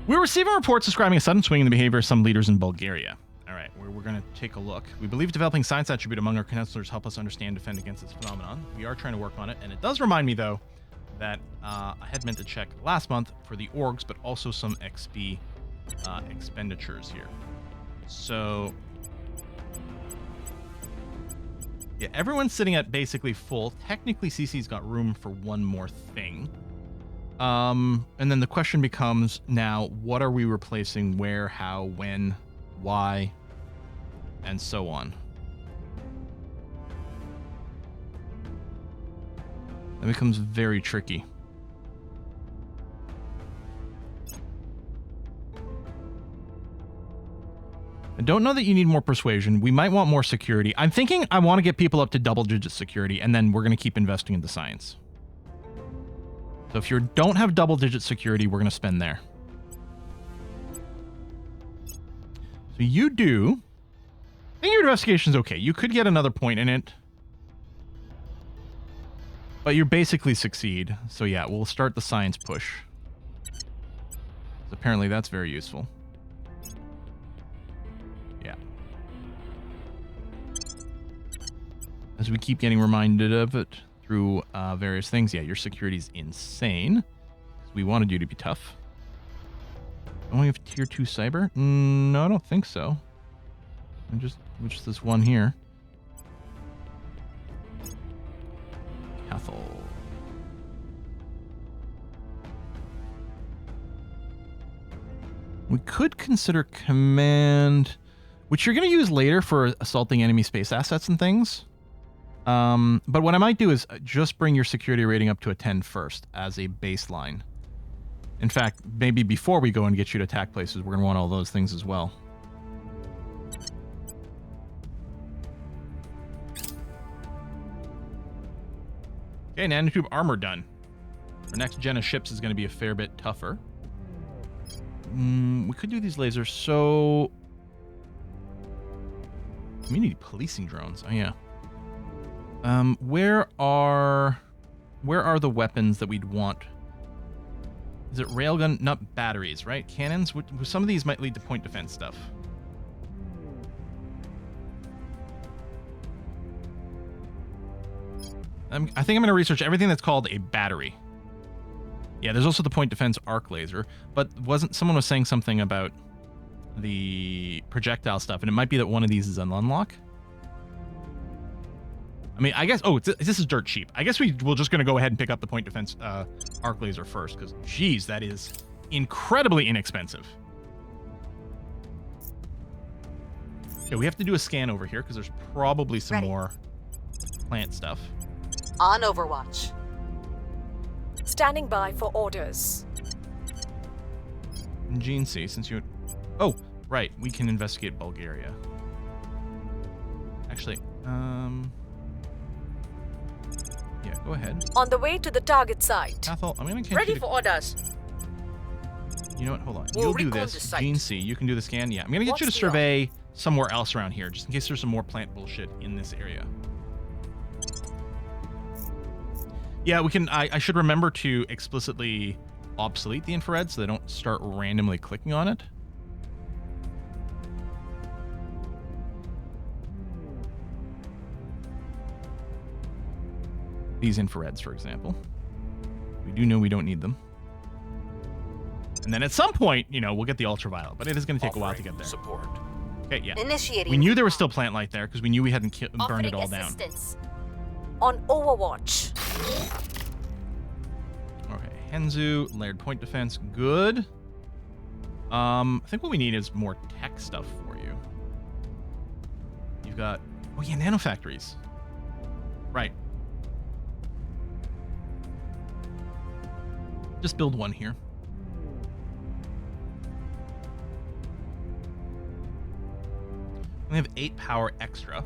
We're receiving reports describing a sudden swing in the behavior of some leaders in Bulgaria. All right, we're going to take a look. We believe developing science attribute among our counselors help us understand and defend against this phenomenon. We are trying to work on it, and it does remind me, though, that I had meant to check last month for the orgs, but also some XP expenditures here. So... yeah, everyone's sitting at basically full. Technically, CC's got room for one more thing. And then the question becomes now, what are we replacing? Where, how, when, why, and so on. That becomes very tricky. I don't know that you need more persuasion. We might want more security. I'm thinking I want to get people up to double-digit security, and then we're going to keep investing into science. So if you don't have double-digit security, we're going to spend there. So you do. I think your investigation's okay. You could get another point in it. But you basically succeed. So yeah, we'll start the science push. Apparently that's very useful. Yeah. As we keep getting reminded of it through various things. Yeah, your security's insane. We wanted you to be tough. Only have tier 2 cyber? No, I don't think so. Just this one here. Cathal. We could consider command, which you're going to use later for assaulting enemy space assets and things. But what I might do is just bring your security rating up to a 10 first as a baseline. In fact, maybe before we go and get you to attack places, we're going to want all those things as well. Okay, nanotube armor done. Our next gen of ships is going to be a fair bit tougher. We could do these lasers, so... Community policing drones. Oh, yeah. Where are the weapons that we'd want? Is it railgun? Not batteries, right? Cannons? Some of these might lead to point defense stuff. I think I'm going to research everything that's called a battery. Yeah, there's also the point defense arc laser, but someone was saying something about the projectile stuff, and it might be that one of these is an unlock. I mean, I guess... Oh, this is dirt cheap. I guess we're just going to go ahead and pick up the point defense arc laser first, because, geez, that is incredibly inexpensive. Okay, we have to do a scan over here, because there's probably some more plant stuff. On Overwatch. Standing by for orders. Gene C, since you... Oh, right. We can investigate Bulgaria. Actually, yeah, go ahead. On the way to the target site. Cathal, I'm going to... Ready for orders. You know what? Hold on. We'll You'll do recon this. the site. Gene C, you can do the scan. Yeah, I'm going to get you to survey somewhere else around here, just in case there's some more plant bullshit in this area. Yeah, we can... I should remember to explicitly obsolete the infrared so they don't start randomly clicking on it. These infrareds, for example. We do know we don't need them. And then at some point, you know, we'll get the ultraviolet, but it is going to take a while to get there. Support. Okay, yeah. Initiating. We knew there was still plant light there because we knew we hadn't burned it all down. Assistance. On Overwatch. Okay, Henzu, layered point defense, good. I think what we need is more tech stuff for you. You've got... Oh yeah, nanofactories. Right. Just build one here. We have 8 power extra.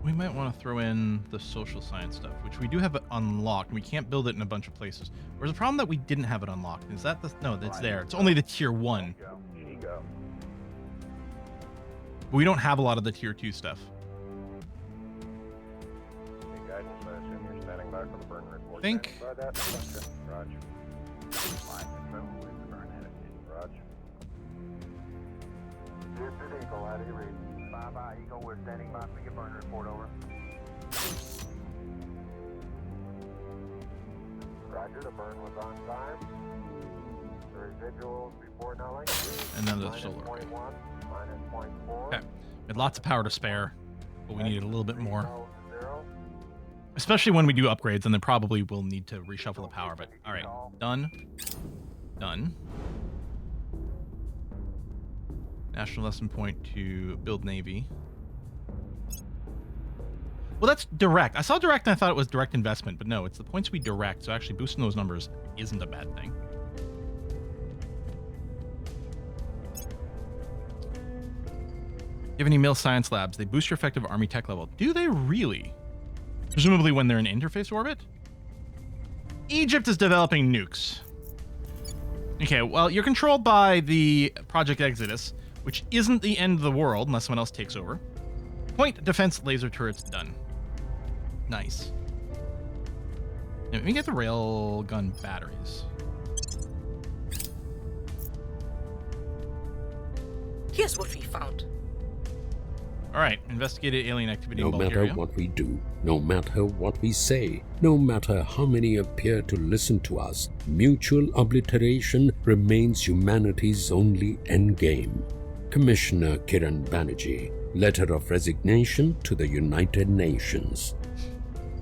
We might want to throw in the social science stuff, which we do have it unlocked. We can't build it in a bunch of places. There's a problem that we didn't have it unlocked. Is that the... No, that's there. It's only the tier 1. But we don't have a lot of the tier 2 stuff. I think... Eagle, we're standing by for your burn report, over. Roger, the burn was on time. The residuals report null. Another solar. -0.1, -0.4. Okay. We had lots of power to spare, but we needed a little bit more. Especially when we do upgrades, and then probably we'll need to reshuffle the power, but alright. Done. Done. National lesson point to build Navy. Well, that's direct. I saw direct and I thought it was direct investment, but no, it's the points we direct, so actually boosting those numbers isn't a bad thing. You have any mill science labs? They boost your effective army tech level. Do they really? Presumably when they're in interface orbit? Egypt is developing nukes. Okay, well, you're controlled by the Project Exodus, which isn't the end of the world unless someone else takes over. Point defense laser turrets done. Nice. Now, let me get the railgun batteries. Here's what we found. All right, investigated alien activity in No Bulgaria. matter what we do, no matter what we say, no matter how many appear to listen to us, mutual obliteration remains humanity's only endgame. Commissioner Kiran Banerjee, Letter of Resignation to the United Nations.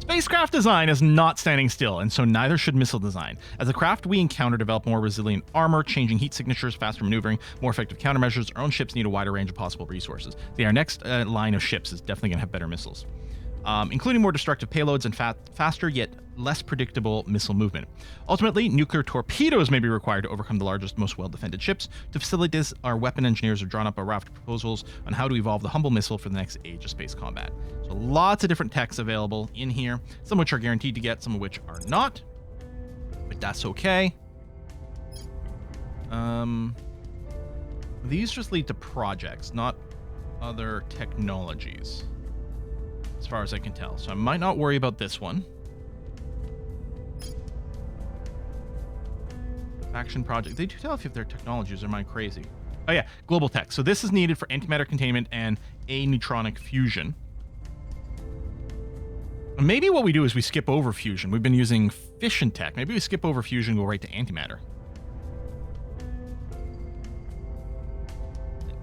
Spacecraft design is not standing still, and so neither should missile design. As the craft we encounter develop more resilient armor, changing heat signatures, faster maneuvering, more effective countermeasures, our own ships need a wider range of possible resources. Our next line of ships is definitely going to have better missiles, including more destructive payloads and faster yet less predictable missile movement. Ultimately, nuclear torpedoes may be required to overcome the largest, most well-defended ships. To facilitate this, our weapon engineers have drawn up a raft of proposals on how to evolve the humble missile for the next age of space combat. So lots of different techs available in here, some of which are guaranteed to get, some of which are not, but that's okay. These just lead to projects, not other technologies, as far as I can tell. So I might not worry about this one. Action project. They do tell if they're technologies, or am I crazy? Oh yeah, global tech. So this is needed for antimatter containment and neutronic fusion. Maybe what we do is we skip over fusion. We've been using fission tech. Maybe we skip over fusion and go right to antimatter.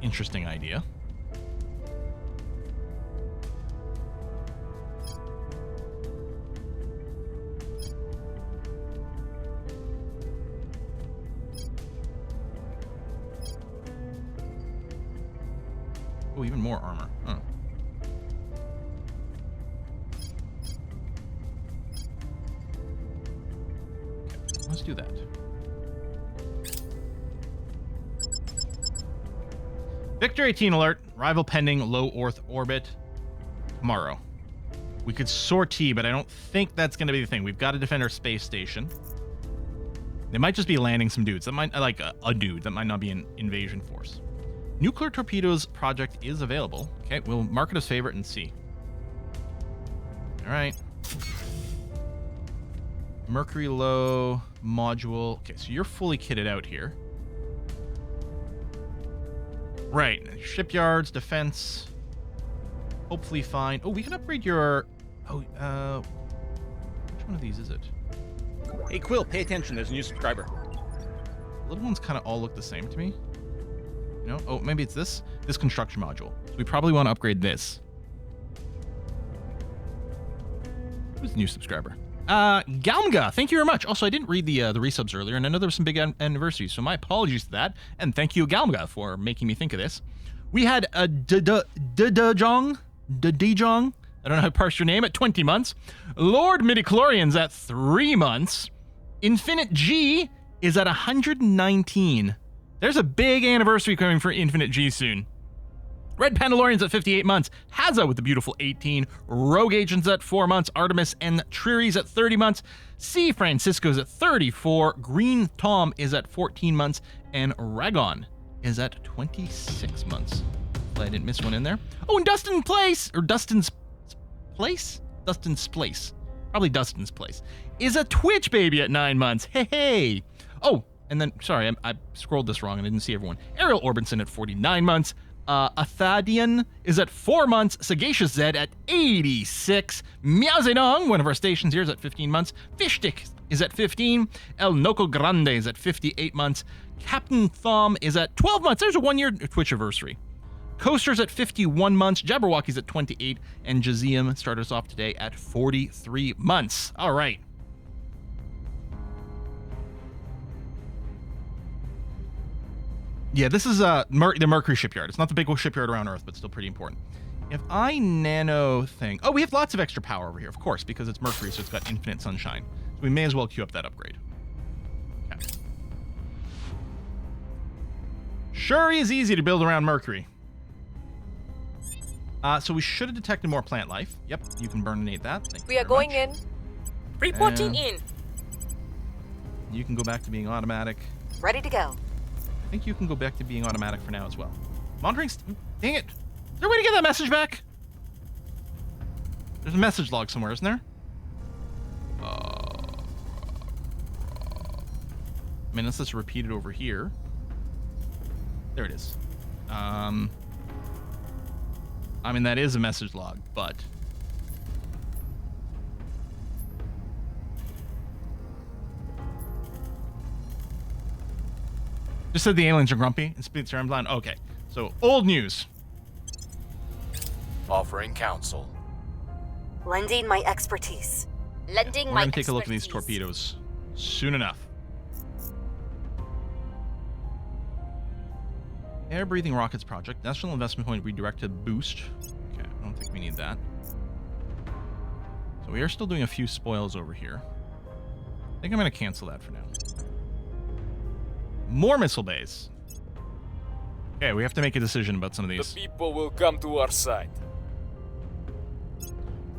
Interesting idea. Oh, even more armor. Huh. Okay, let's do that. Victor 18 alert. Rival pending low Earth orbit tomorrow. We could sortie, but I don't think that's going to be the thing. We've got to defend our space station. They might just be landing some dudes. That might, like a dude. That might not be an invasion force. Nuclear torpedoes project is available. Okay, we'll mark it as favorite and see. All right. Mercury low module. Okay, so you're fully kitted out here. Right, shipyards, defense. Hopefully fine. Oh, we can upgrade your... Oh, which one of these is it? Hey, Quill, pay attention. There's a new subscriber. The little ones kind of all look the same to me. You know? Oh, maybe it's this construction module. So we probably want to upgrade this. Who's the new subscriber? Galmga, thank you very much. Also, I didn't read the resubs earlier, and I know there were some big anniversaries, so my apologies to that. And thank you, Galmga, for making me think of this. We had a Dejong. I don't know how to parse your name, at 20 months. Lord Midichlorians at 3 months. Infinite G is at 119. There's a big anniversary coming for Infinite G soon. Red Pandalorians at 58 months. Haza with the beautiful 18. Rogue Agents at 4 months. Artemis and Triris at 30 months. C. Francisco's at 34. Green Tom is at 14 months. And Ragon is at 26 months. Hopefully I didn't miss one in there. Oh, and Dustin's Place, probably Dustin's Place, is a Twitch baby at 9 months. Hey. Oh, and then, sorry, I scrolled this wrong and I didn't see everyone. Ariel Orbinson at 49 months. Athadian is at 4 months. Sagacious Zed at 86. Miao Zedong, one of our stations here, is at 15 months. Fishstick is at 15. El Noco Grande is at 58 months. Captain Thom is at 12 months. There's a 1-year Twitch anniversary. Coaster's at 51 months. Jabberwocky's at 28. And Jazeem started us off today at 43 months. All right. Yeah, this is the Mercury shipyard. It's not the big shipyard around Earth, but still pretty important. If I nano thing... Oh, we have lots of extra power over here, of course, because it's Mercury, so it's got infinite sunshine. So we may as well queue up that upgrade. Okay. Sure is easy to build around Mercury. So we should have detected more plant life. Yep, you can burninate that. We are going in. Reporting in. You can go back to being automatic. Ready to go. I think you can go back to being automatic for now as well. Monitoring... Dang it. Is there a way to get that message back? There's a message log somewhere, isn't there? I mean, let's just repeat it over here. There it is. I mean, that is a message log, but... Just said the aliens are grumpy and speeds are blind. Okay, so old news. Offering counsel. Lending my expertise. Lending We're my going to take a look at these expertise. torpedoes soon enough. Air-breathing rockets project. National investment point redirected boost. Okay, I don't think we need that. So we are still doing a few spoils over here. I think I'm going to cancel that for now. More missile bays. Okay, we have to make a decision about some of The these. people will come to our side.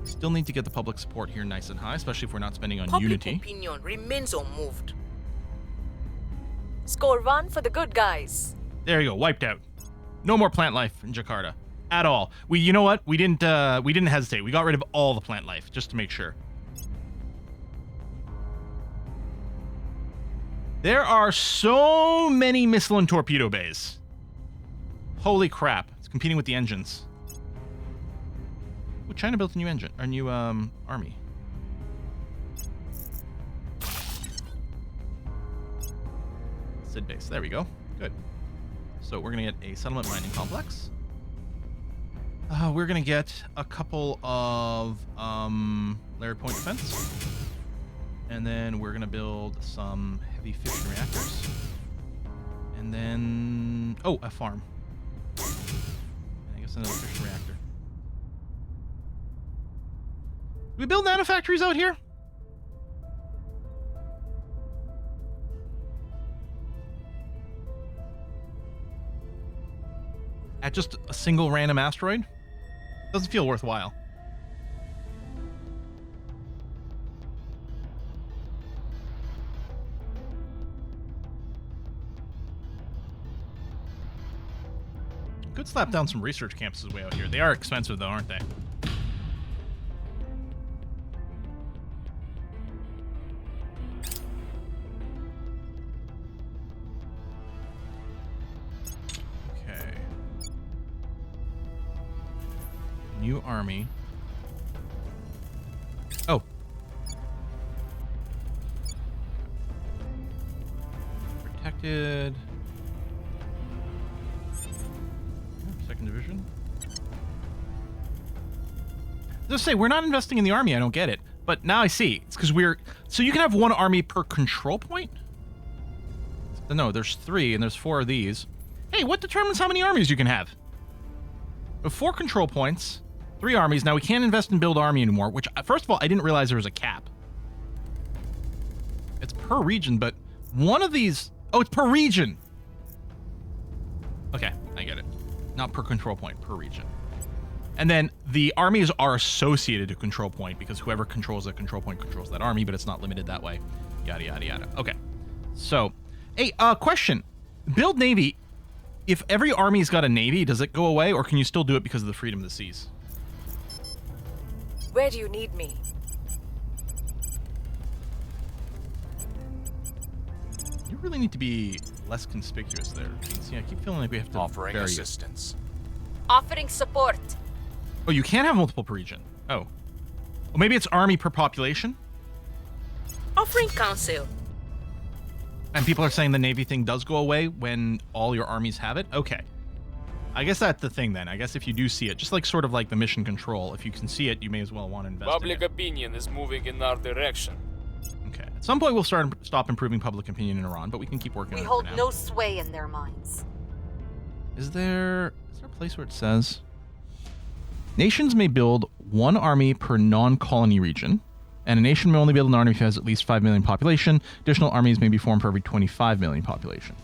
Still need to get the public support here nice and high, especially if we're not spending on Public Unity. opinion remains unmoved. Score 1 for the good guys. There you go, wiped out. No more plant life in Jakarta at all. You know what? We didn't hesitate. We got rid of all the plant life just to make sure. There are so many missile and torpedo bays. Holy crap! It's competing with the engines. Ooh, China built a new engine, or new army. Sid base. There we go. Good. So we're gonna get a settlement mining complex. We're gonna get a couple of layered point defense, and then we're gonna build some heavy fission reactors, and then a farm. And I guess another fission reactor. Do we build nanofactories out here? At just a single random asteroid? Doesn't feel worthwhile. Could slap down some research campuses way out here. They are expensive though, aren't they? Okay. New army. Oh. Protected. Second division. Just say we're not investing in the army. I don't get it, but now I see. It's because so you can have one army per control point. No, there's 3 and there's 4 of these. Hey, what determines how many armies you can have? 4 control points, 3 armies. Now we can't invest in build army anymore. Which, first of all, I didn't realize there was a cap. It's per region, but one of these. Oh, it's per region. Okay, I get it. Not per control point, per region. And then the armies are associated to control point because whoever controls a control point controls that army, but it's not limited that way. Yada, yada, yada. Okay. So, hey, question. Build Navy. If every army's got a Navy, does it go away, or can you still do it because of the freedom of the seas? Where do you need me? You really need to be less conspicuous there. See, I keep feeling like we have to Offering vary. assistance. Offering support. Oh, you can't have multiple per region. Oh. Well, maybe it's army per population? Offering counsel. And people are saying the Navy thing does go away when all your armies have it? Okay. I guess that's the thing then. I guess if you do see it, just like sort of like the mission control, if you can see it, you may as well want to invest Public in it. opinion is moving in our direction. Okay. At some point we'll stop improving public opinion in Iran, but we can keep working We on it hold for now. no sway in their minds. Is there a place where it says nations may build one army per non-colony region, and a nation may only build an army if it has at least 5 million population. Additional armies may be formed for every 25 million population.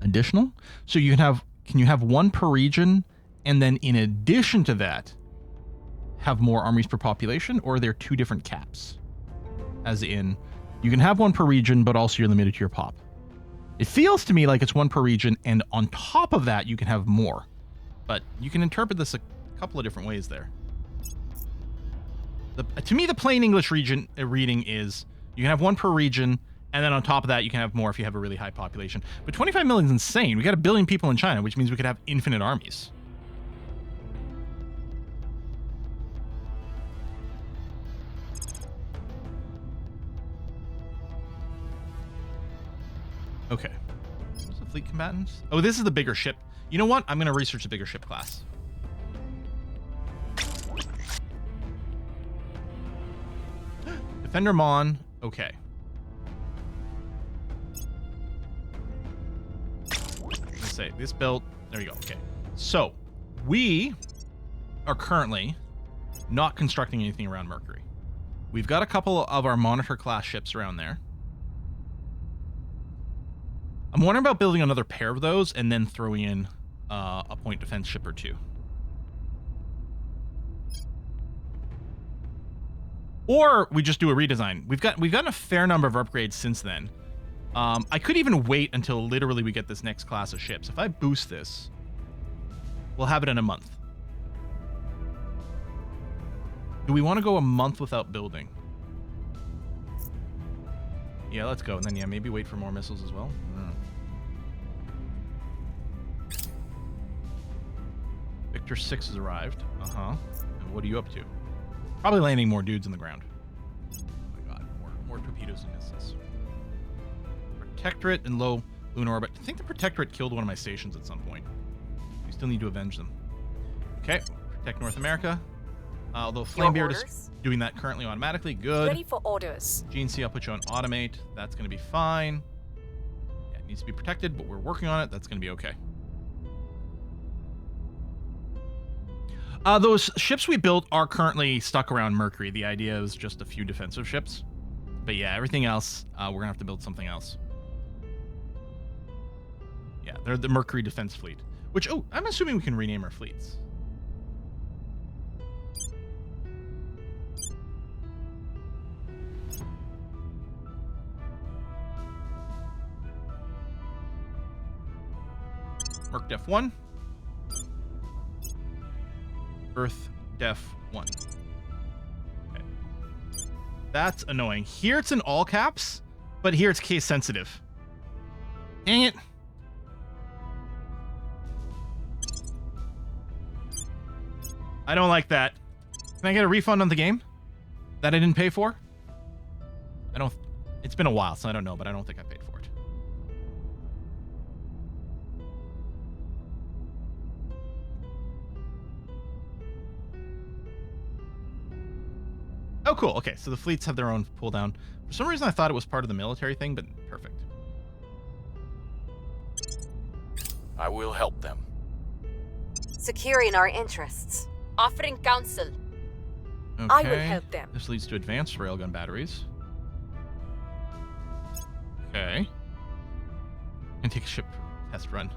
Additional? So you can you have one per region, and then in addition to that, have more armies per population, or are there 2 different caps? As in, you can have one per region, but also you're limited to your pop. It feels to me like it's 1 per region, and on top of that, you can have more. But you can interpret this a couple of different ways there. To me, the plain English reading is you can have 1 per region, and then on top of that, you can have more if you have a really high population. But 25 million is insane. We got 1 billion people in China, which means we could have infinite armies. Okay. What's the fleet combatants? Oh, this is the bigger ship. You know what? I'm going to research the bigger ship class. Defender Mon, okay. Let's say this built. There you go. Okay. So we are currently not constructing anything around Mercury. We've got a couple of our Monitor class ships around there. I'm wondering about building another pair of those and then throwing in a point defense ship or two. Or we just do a redesign. We've gotten a fair number of upgrades since then. I could even wait until literally we get this next class of ships. If I boost this, we'll have it in a month. Do we want to go a month without building? Yeah, let's go. And then, yeah, maybe wait for more missiles as well. Victor 6 has arrived. Uh-huh. And what are you up to? Probably landing more dudes in the ground. Oh my god, more torpedoes and missiles. Protectorate and low lunar orbit. I think the Protectorate killed one of my stations at some point. We still need to avenge them. Okay, protect North America. Although Flamebeard is doing that currently automatically. Good. Ready for orders. GNC, I'll put you on automate. That's going to be fine. Yeah, it needs to be protected, but we're working on it. That's going to be okay. Those ships we built are currently stuck around Mercury. The idea is just a few defensive ships. But yeah, everything else, we're going to have to build something else. Yeah, they're the Mercury Defense Fleet. Which, oh, I'm assuming we can rename our fleets. Merc Def 1. Earth Def 1. Okay. That's annoying. Here it's in all caps, but here it's case sensitive. Dang it. I don't like that. Can I get a refund on the game that I didn't pay for? I don't. It's been a while, so I don't know, but I don't think I paid for it. Oh, cool. Okay, so the fleets have their own pull down. For some reason, I thought it was part of the military thing, but perfect. I will help them. Securing our interests. Offering counsel. Okay. I will help them. This leads to advanced railgun batteries. Okay. And take a ship test run.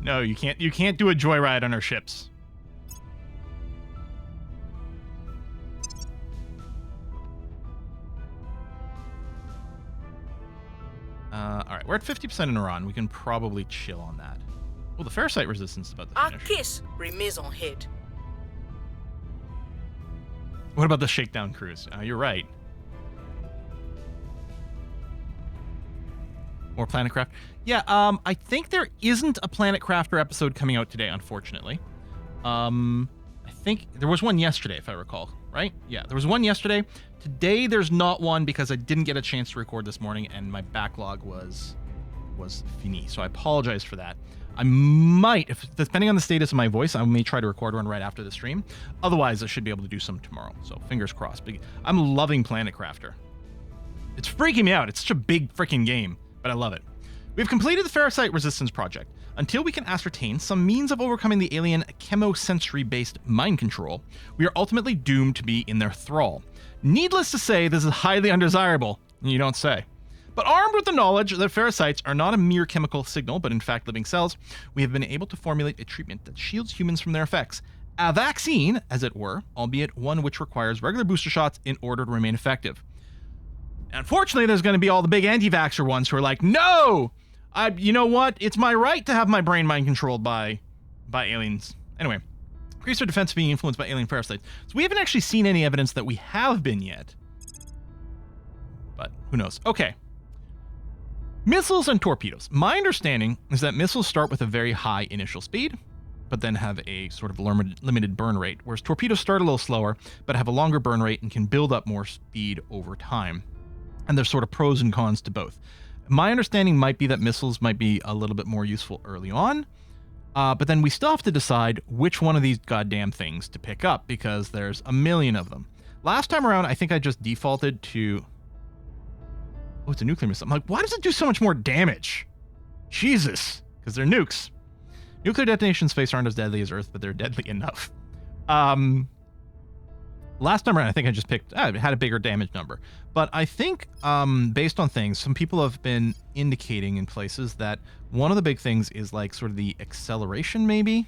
No, you can't. You can't do a joyride on our ships. All right, we're at 50% in Iran. We can probably chill on that. Well, the Ferrocite resistance is about to Our finish. case remains on head. What about the shakedown cruise? You're right. More Planet Craft. Yeah, I think there isn't a Planet Crafter episode coming out today, unfortunately. I think there was one yesterday, if I recall, right? Yeah, there was one yesterday. Today, there's not one because I didn't get a chance to record this morning, and my backlog was fini. So I apologize for that. I might, depending on the status of my voice, I may try to record one right after the stream. Otherwise, I should be able to do some tomorrow. So fingers crossed. I'm loving Planet Crafter. It's freaking me out. It's such a big freaking game, but I love it. We've completed the Ferrocite Resistance project. Until we can ascertain some means of overcoming the alien chemosensory-based mind control, we are ultimately doomed to be in their thrall. Needless to say, this is highly undesirable. You don't say. But armed with the knowledge that ferrocites are not a mere chemical signal, but in fact living cells, we have been able to formulate a treatment that shields humans from their effects. A vaccine, as it were, albeit one which requires regular booster shots in order to remain effective. Unfortunately, there's going to be all the big anti-vaxxer ones who are like, no! You know what? It's my right to have my brain mind controlled by aliens. Anyway, increase our defense being influenced by alien ferrocites. So we haven't actually seen any evidence that we have been yet. But who knows? Okay. Missiles and torpedoes. My understanding is that missiles start with a very high initial speed, but then have a sort of limited burn rate, whereas torpedoes start a little slower, but have a longer burn rate and can build up more speed over time. And there's sort of pros and cons to both. My understanding might be that missiles might be a little bit more useful early on, but then we still have to decide which one of these goddamn things to pick up, because there's a million of them. Last time around, I think I just defaulted to... Oh, it's a nuclear missile. I'm like, why does it do so much more damage? Jesus. Because they're nukes. Nuclear detonation space aren't as deadly as Earth, but they're deadly enough. Last time around, I think I just picked... it had a bigger damage number. But I think, based on things, some people have been indicating in places that one of the big things is like sort of the acceleration, maybe?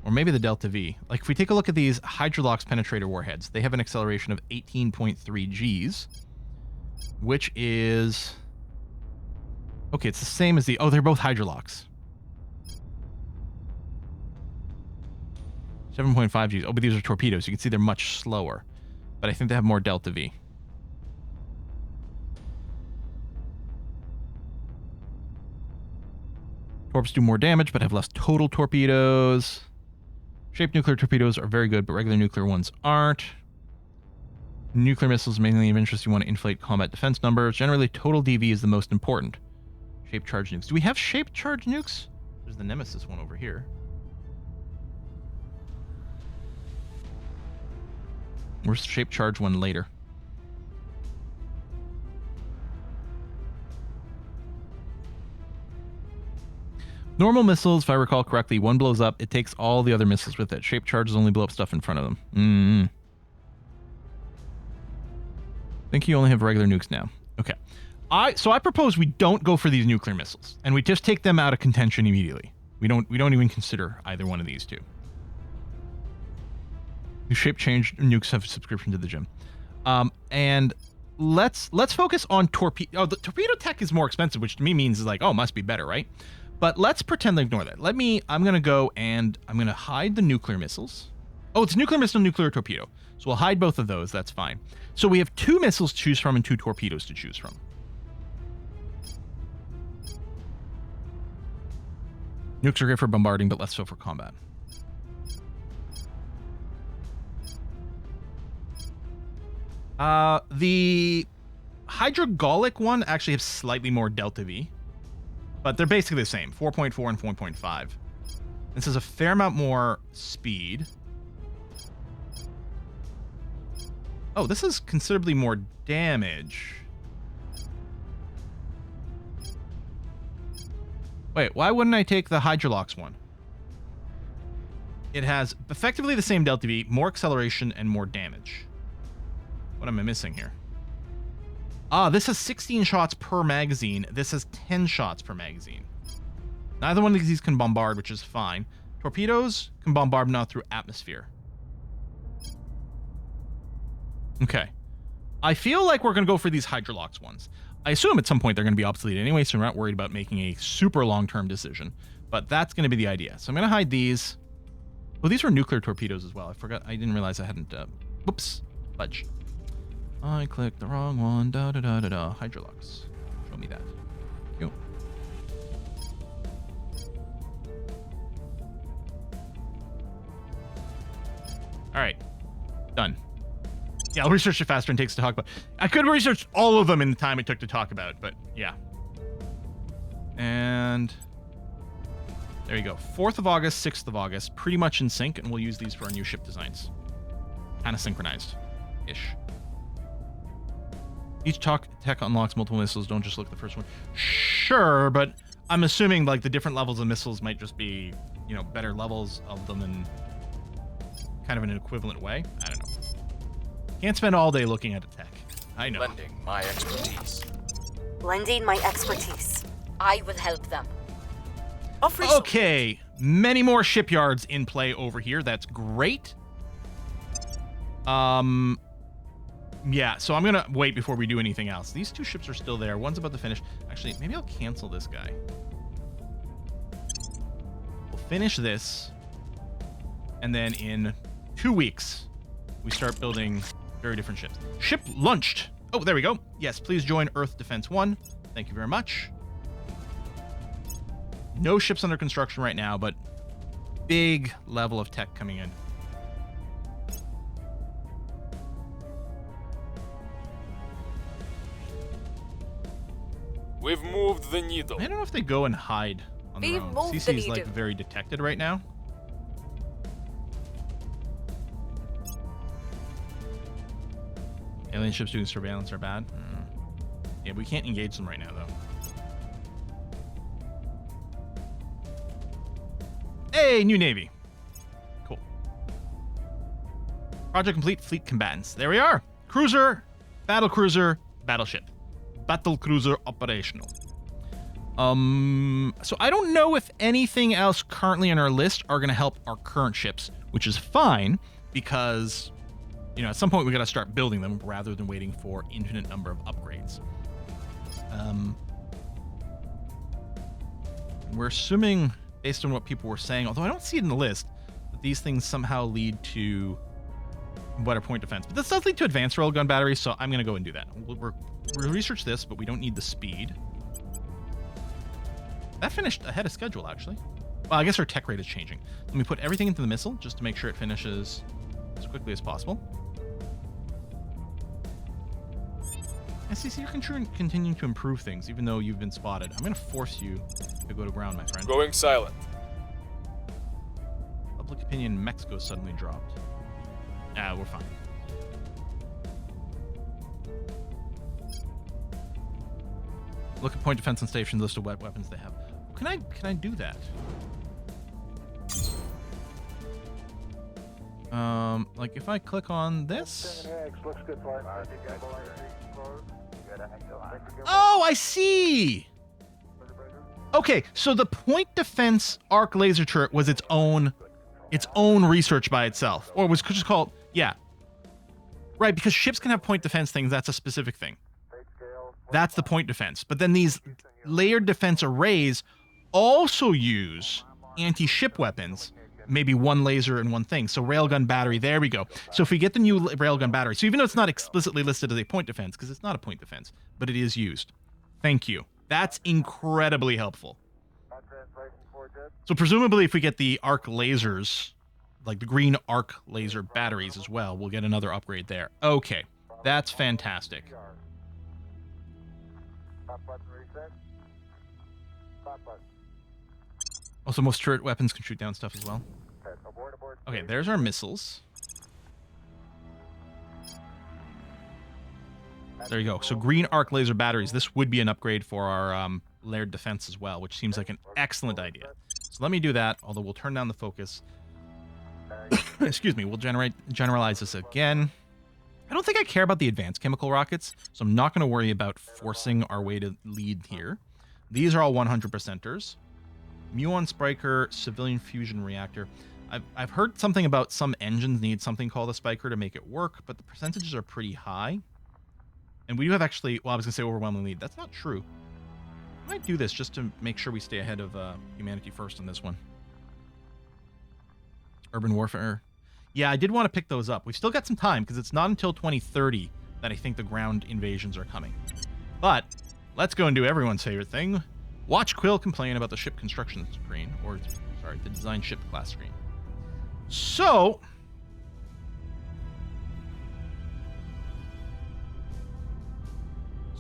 Or maybe the delta V. Like if we take a look at these Hydrolox penetrator warheads, they have an acceleration of 18.3 Gs, which is... Okay, it's the same as the... Oh, they're both Hydrolox. 7.5 Gs. Oh, but these are torpedoes. You can see they're much slower. But I think they have more delta V. Torps do more damage, but have less total torpedoes. Shaped nuclear torpedoes are very good, but regular nuclear ones aren't. Nuclear missiles mainly of interest. You want to inflate combat defense numbers. Generally, total DV is the most important. Shaped charge nukes. Do we have shaped charge nukes? There's the Nemesis one over here. Where's the shaped charge one later? Normal missiles, if I recall correctly, one blows up, it takes all the other missiles with it. Shaped charges only blow up stuff in front of them. I think you only have regular nukes now. Okay. So I propose we don't go for these nuclear missiles, and we just take them out of contention immediately. We don't even consider either one of these two. New shape change nukes have a subscription to the gym. And let's focus on torpedo. Oh, the torpedo tech is more expensive, which to me means is like, oh, must be better, right? But let's pretend to ignore that. I'm going to go and I'm going to hide the nuclear missiles. Oh, it's nuclear missile, nuclear torpedo. So we'll hide both of those. That's fine. So we have 2 missiles to choose from and 2 torpedoes to choose from. Nukes are great for bombarding, but less so for combat. The hydraulic one actually has slightly more delta V. But they're basically the same, 4.4 and 4.5. This has a fair amount more speed. Oh, this is considerably more damage. Wait, why wouldn't I take the Hydrolox one? It has effectively the same delta V, more acceleration, and more damage. What am I missing here? Ah, this has 16 shots per magazine. This has 10 shots per magazine. Neither one of these can bombard, which is fine. Torpedoes can bombard not through atmosphere. Okay. I feel like we're going to go for these Hydrolox ones. I assume at some point they're going to be obsolete anyway, so we're not worried about making a super long-term decision. But that's going to be the idea. So I'm going to hide these. Oh, these were nuclear torpedoes as well. I forgot. I didn't realize I hadn't... Whoops. Fudge. I clicked the wrong one. Hydrolox. Show me that. Thank you. All right. Done. Yeah, I'll research it faster and takes to talk about. I could research all of them in the time it took to talk about, but yeah. And there you go. 4th of August, 6th of August, pretty much in sync, and we'll use these for our new ship designs. Kind of synchronized-ish. Each tech unlocks multiple missiles. Don't just look at the first one. Sure, but I'm assuming like the different levels of missiles might just be, you know, better levels of them in kind of in an equivalent way. I don't know. Can't spend all day looking at a tech. I know. Lending my expertise. Lending my expertise. I will help them. Okay, many more shipyards in play over here. That's great. Yeah, so I'm going to wait before we do anything else. These 2 ships are still there. One's about to finish. Actually, maybe I'll cancel this guy. We'll finish this. And then in 2 weeks, we start building very different ships. Ship launched. Oh, there we go. Yes, please join Earth Defense 1. Thank you very much. No ships under construction right now, but big level of tech coming in. We've moved the needle. I don't know if they go and hide on their own. CC is like needle. very detected right now. Alien ships doing surveillance are bad. Yeah, we can't engage them right now, though. Hey, new Navy. Cool. Project complete, fleet combatants. There we are. Cruiser, battle cruiser, battleship. Battle cruiser operational. So I don't know if anything else currently on our list are going to help our current ships, which is fine because, you know, at some point we got to start building them rather than waiting for infinite number of upgrades. We're assuming, based on what people were saying, although I don't see it in the list, that these things somehow lead to better point defense. But this does lead to advanced railgun batteries, so I'm going to go and do that. We'll research this, but we don't need the speed. That finished ahead of schedule, actually. Well, I guess our tech rate is changing. Let me put everything into the missile just to make sure it finishes as quickly as possible. SCC, you're continuing to improve things, even though you've been spotted. I'm going to force you to go to ground, my friend. Going silent. Public opinion in Mexico suddenly dropped. We're fine. Look at point defense and station list of weapons they have. Can I do that? Like if I click on this. Oh, I see. Okay, so the point defense arc laser turret was its own research by itself, or was just called, yeah. Right, because ships can have point defense things. That's a specific thing. That's the point defense. But then these layered defense arrays also use anti-ship weapons, maybe one laser and one thing. So railgun battery, there we go. So if we get the new railgun battery, so even though it's not explicitly listed as a point defense, because it's not a point defense, but it is used. Thank you. That's incredibly helpful. So presumably if we get the arc lasers, like the green arc laser batteries as well, we'll get another upgrade there. Okay, that's fantastic. Also, most turret weapons can shoot down stuff as well. Okay, there's our missiles. There you go. So green arc laser batteries. This would be an upgrade for our layered defense as well, which seems like an excellent idea. So let me do that, although we'll turn down the focus. Excuse me, we'll generalize this again. I don't think I care about the advanced chemical rockets, so I'm not going to worry about forcing our way to lead here. These are all 100%ers. Muon Spiker, civilian fusion reactor. I've heard something about some engines need something called a spiker to make it work, but the percentages are pretty high. And we do have actually, well, I was going to say overwhelming lead. That's not true. I might do this just to make sure we stay ahead of humanity first on this one. Urban warfare. Yeah, I did want to pick those up. We've still got some time because it's not until 2030 that I think the ground invasions are coming. But let's go and do everyone's favorite thing. Watch Quill complain about the ship construction screen, or sorry, the design ship class screen. So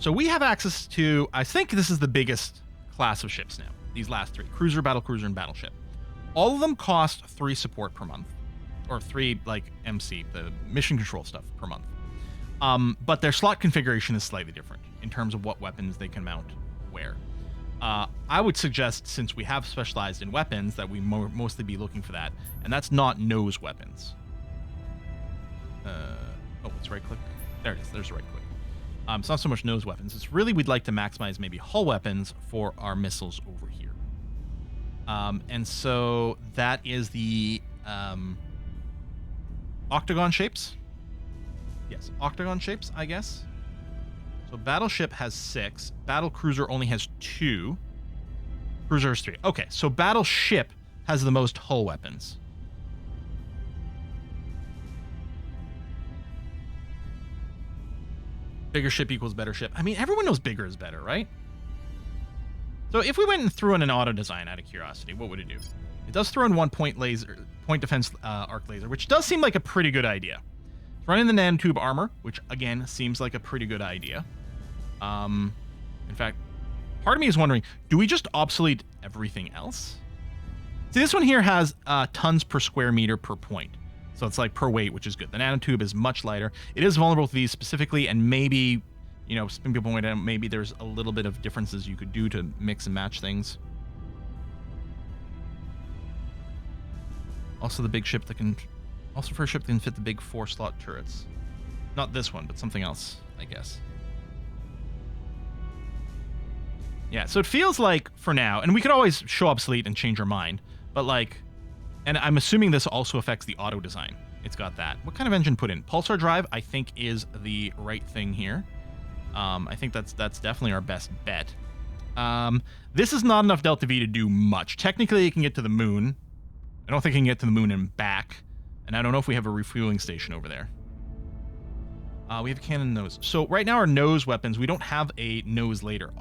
we have access to, I think this is the biggest class of ships now. These last three: cruiser, battlecruiser, and battleship. All of them cost 3 support per month, or 3 like MC, the mission control stuff per month. But their slot configuration is slightly different in terms of what weapons they can mount where. I would suggest, since we have specialized in weapons, that we mostly be looking for that, and that's not nose weapons. Oh, it's right click. There it is. There's the right click. It's not so much nose weapons. It's really we'd like to maximize maybe hull weapons for our missiles over here. And so that is the octagon shapes. Yes, octagon shapes, I guess. So battleship has 6. Battlecruiser only has 2. Cruiser has 3. Okay, so battleship has the most hull weapons. Bigger ship equals better ship. I mean, everyone knows bigger is better, right? So if we went and threw in an auto design out of curiosity, what would it do? It does throw in 1 point laser, point defense arc laser, which does seem like a pretty good idea. It's running the nanotube armor, which again seems like a pretty good idea. In fact, part of me is wondering, do we just obsolete everything else? See, this one here has tons per square meter per point. So it's like per weight, which is good. The nanotube is much lighter. It is vulnerable to these specifically, and maybe, you know, some people point out maybe there's a little bit of differences you could do to mix and match things. Also the big ship that can, also for a ship that can fit the big 4-slot turrets. Not this one, but something else, I guess. Yeah, so it feels like, for now, and we could always show obsolete and change our mind, but like, and I'm assuming this also affects the auto design. It's got that. What kind of engine put in? Pulsar drive, I think, is the right thing here. I think that's definitely our best bet. This is not enough Delta V to do much. Technically, it can get to the moon. I don't think it can get to the moon and back, and I don't know if we have a refueling station over there. We have a cannon nose. So right now our nose weapons, we don't have a nose laser.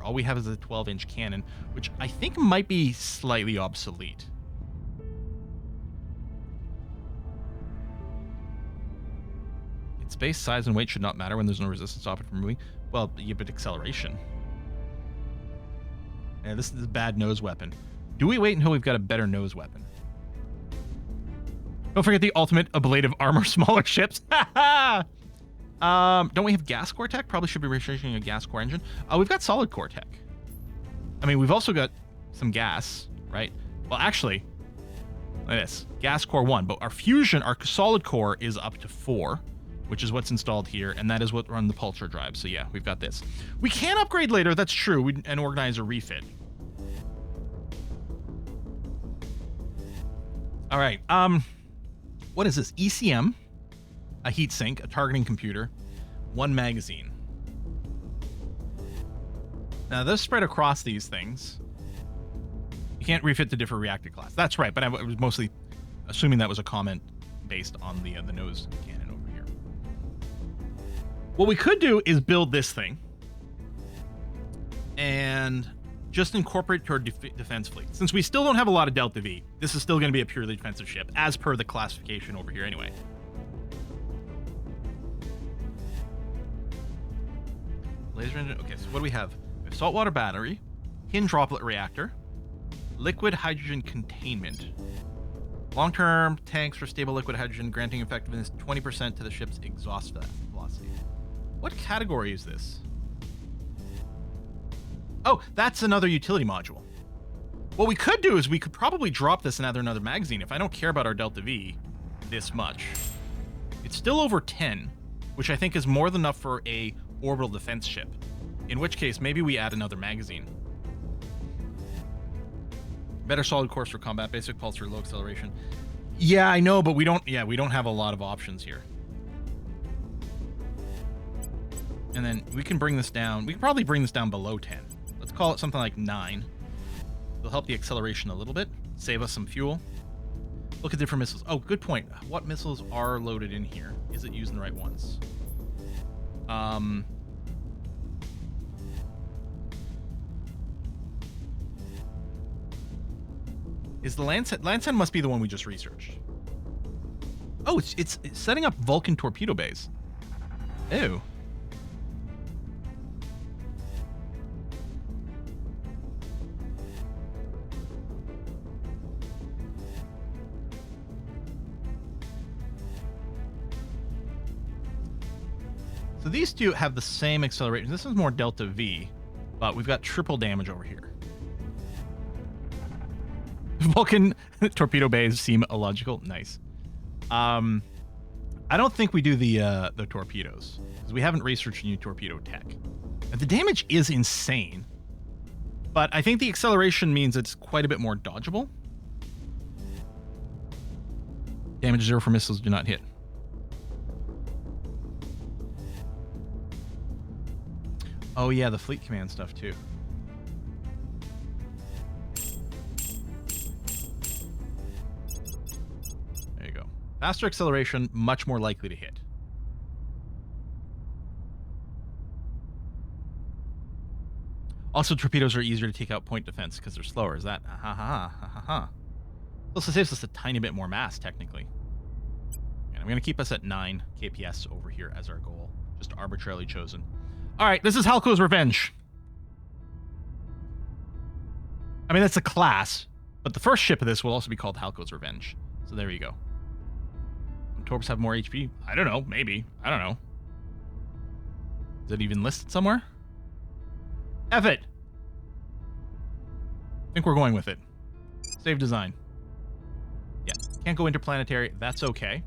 All we have is a 12-inch cannon, which I think might be slightly obsolete. Its base size and weight should not matter when there's no resistance to stop it from moving. Well, yeah, but acceleration. Yeah, this is a bad nose weapon. Do we wait until we've got a better nose weapon? Don't forget the ultimate ablative armor, smaller ships. Don't we have gas core tech? Probably should be researching a gas core engine. We've got solid core tech. I mean, we've also got some gas, right? Well, actually, like this, gas core 1, but our fusion, our solid core is up to 4, which is what's installed here, and that is what run the pulsar drive. So yeah, we've got this. We can upgrade later, that's true, and organize a refit. All right, what is this? ECM, a heatsink, a targeting computer, 1 magazine. Now, those spread across these things. You can't refit to different reactor class. That's right, but I was mostly assuming that was a comment based on the nose cannon over here. What we could do is build this thing and just incorporate to our defense fleet. Since we still don't have a lot of Delta V, this is still going to be a purely defensive ship, as per the classification over here anyway. Laser engine. Okay, so what do we have? We have saltwater battery, hinge droplet reactor, liquid hydrogen containment, long-term tanks for stable liquid hydrogen, granting effectiveness 20% to the ship's exhaust velocity. What category is this? Oh, that's another utility module. What we could do is we could probably drop this and add another magazine if I don't care about our Delta V this much. It's still over 10, which I think is more than enough for a orbital defense ship. In which case, maybe we add another magazine. Better solid course for combat, basic pulse for low acceleration. Yeah, I know, but we don't have a lot of options here. And then we can bring this down. We can probably bring this down below 10. Let's call it something like 9. It'll help the acceleration a little bit, save us some fuel. Look at different missiles. Oh, good point. What missiles are loaded in here? Is it using the right ones? Is the Lancet must be the one we just researched. Oh, it's setting up Vulcan torpedo bays. Ew. So these two have the same acceleration. This is more Delta V, but we've got triple damage over here. Vulcan torpedo bays seem illogical. Nice. I don't think we do the torpedoes because we haven't researched new torpedo tech. The damage is insane, but I think the acceleration means it's quite a bit more dodgeable. Damage 0 for missiles do not hit. Oh yeah, the fleet command stuff too. There you go. Faster acceleration, much more likely to hit. Also, torpedoes are easier to take out point defense because they're slower. Is that? Also saves us a tiny bit more mass, technically. And I'm going to keep us at 9 KPS over here as our goal. Just arbitrarily chosen. All right, this is Halco's Revenge. I mean, that's a class, but the first ship of this will also be called Halco's Revenge. So there you go. torps have more HP? I don't know. Maybe. I don't know. Is it even listed somewhere? F it. I think we're going with it. Save design. Yeah. Can't go interplanetary. That's okay.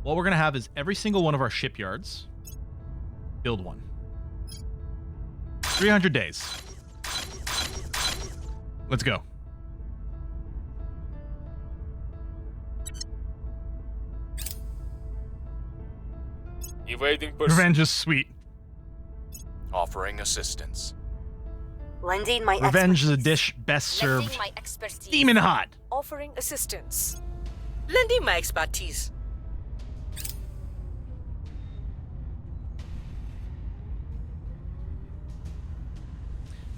What we're going to have is every single one of our shipyards build one. 300 days. Let's go. Evading Revenge is sweet. Offering assistance. Lending my Revenge is a expertise. dish best served Lending my expertise. steaming hot. Offering assistance. Lending my expertise.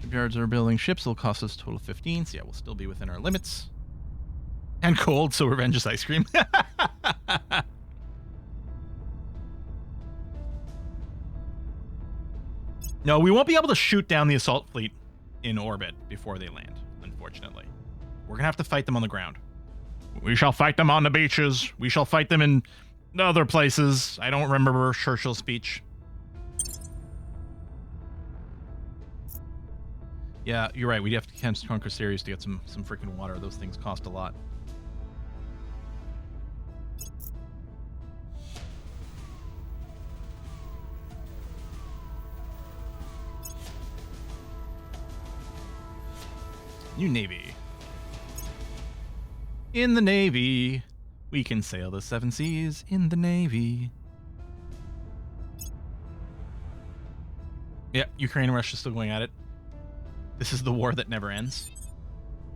Shipyards are building ships. It'll cost us a total of 15. So yeah, we'll still be within our limits. And cold, so revenge is ice cream. No, we won't be able to shoot down the assault fleet in orbit before they land, unfortunately. We're going to have to fight them on the ground. We shall fight them on the beaches. We shall fight them in other places. I don't remember Churchill's speech. Yeah, you're right. We'd have to camp Conquer Series to get some freaking water. Those things cost a lot. New Navy. In the Navy, we can sail the 7 seas in the Navy. Yep, Ukraine and Russia still going at it. This is the war that never ends.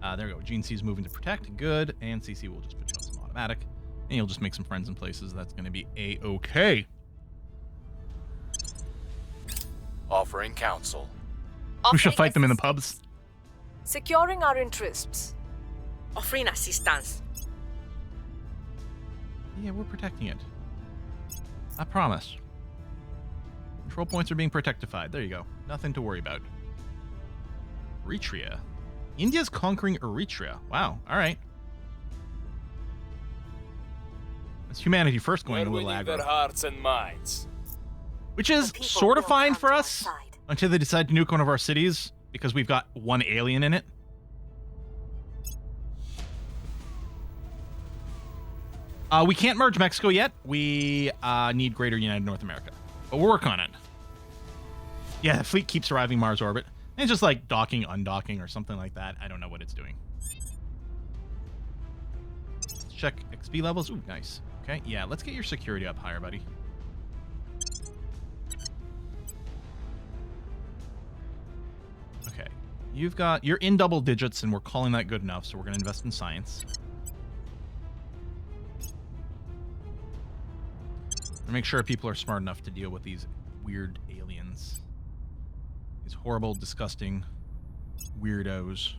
There we go. Gene C's moving to protect. Good. And CC will just put you on some automatic. And you'll just make some friends in places. That's going to be A-okay. Offering counsel. We shall fight them in the pubs. Securing our interests. Offering assistance. Yeah, we're protecting it. I promise. Control points are being protectified. There you go. Nothing to worry about. Eritrea. India's conquering Eritrea. Wow. All right. It's humanity first going a We're little winning their aggro. hearts and minds. Which is The people sort of will fine come for to our us side. until they decide to nuke one of our cities because we've got one alien in it. We can't merge Mexico yet. We need Greater United North America. But we're working on it. Yeah, the fleet keeps arriving Mars orbit. It's just like docking, undocking, or something like that. I don't know what it's doing. Let's check XP levels. Ooh, nice. Okay, yeah, let's get your security up higher, buddy. Okay, you're in double digits, and we're calling that good enough, so we're going to invest in science. And make sure people are smart enough to deal with these weird aliens. These horrible, disgusting weirdos.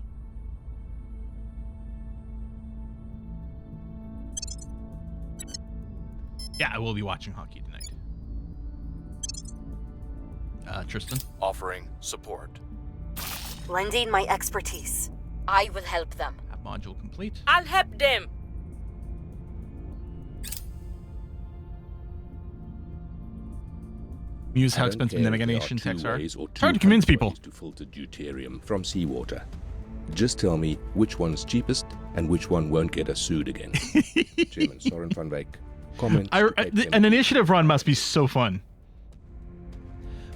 Yeah, I will be watching hockey tonight. Tristan? Offering support. Lending my expertise. I will help them. App module complete. I'll help them. Muse how I don't expensive care if there navigation are techs two are. ways or It's hard to two convince hundred people. ways to filter deuterium from seawater. Just tell me which one's cheapest and which one won't get us sued again. Chairman Soren van Wyk. Comment. An initiative run must be so fun.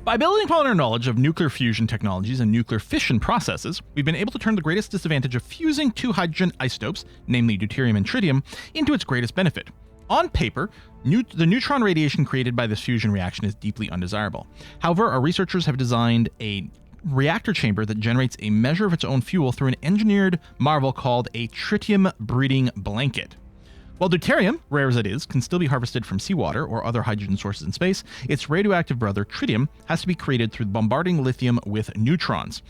By building upon our knowledge of nuclear fusion technologies and nuclear fission processes, we've been able to turn the greatest disadvantage of fusing two hydrogen isotopes, namely deuterium and tritium, into its greatest benefit. On paper, the neutron radiation created by this fusion reaction is deeply undesirable. However, our researchers have designed a reactor chamber that generates a measure of its own fuel through an engineered marvel called a tritium breeding blanket. While deuterium, rare as it is, can still be harvested from seawater or other hydrogen sources in space, its radioactive brother, tritium, has to be created through bombarding lithium with neutrons.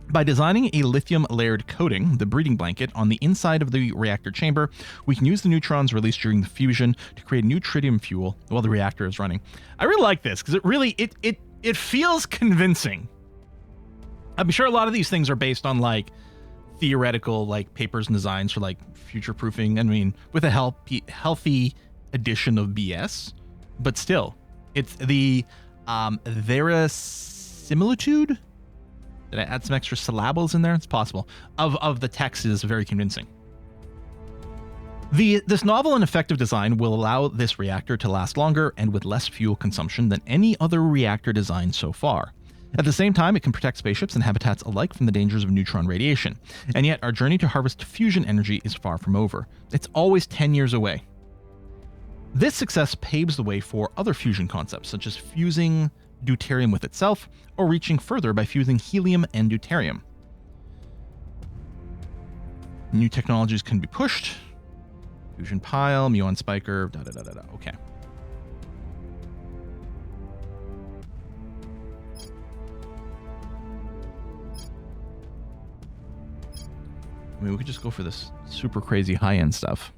By designing a lithium-layered coating, the breeding blanket, on the inside of the reactor chamber, we can use the neutrons released during the fusion to create new tritium fuel while the reactor is running. I really like this because it feels convincing. I'm sure a lot of these things are based on like theoretical like papers and designs for like future proofing. I mean, with a healthy addition of BS, but still, it's the verisimilitude. Did I add some extra syllables in there? It's possible. Of the text is very convincing. This novel and effective design will allow this reactor to last longer and with less fuel consumption than any other reactor design so far. At the same time, it can protect spaceships and habitats alike from the dangers of neutron radiation. And yet, our journey to harvest fusion energy is far from over. It's always 10 years away. This success paves the way for other fusion concepts, such as fusing deuterium with itself, or reaching further by fusing helium and deuterium. New technologies can be pushed. Fusion pile, muon spiker, da-da-da-da-da. Okay. I mean, we could just go for this super crazy high-end stuff.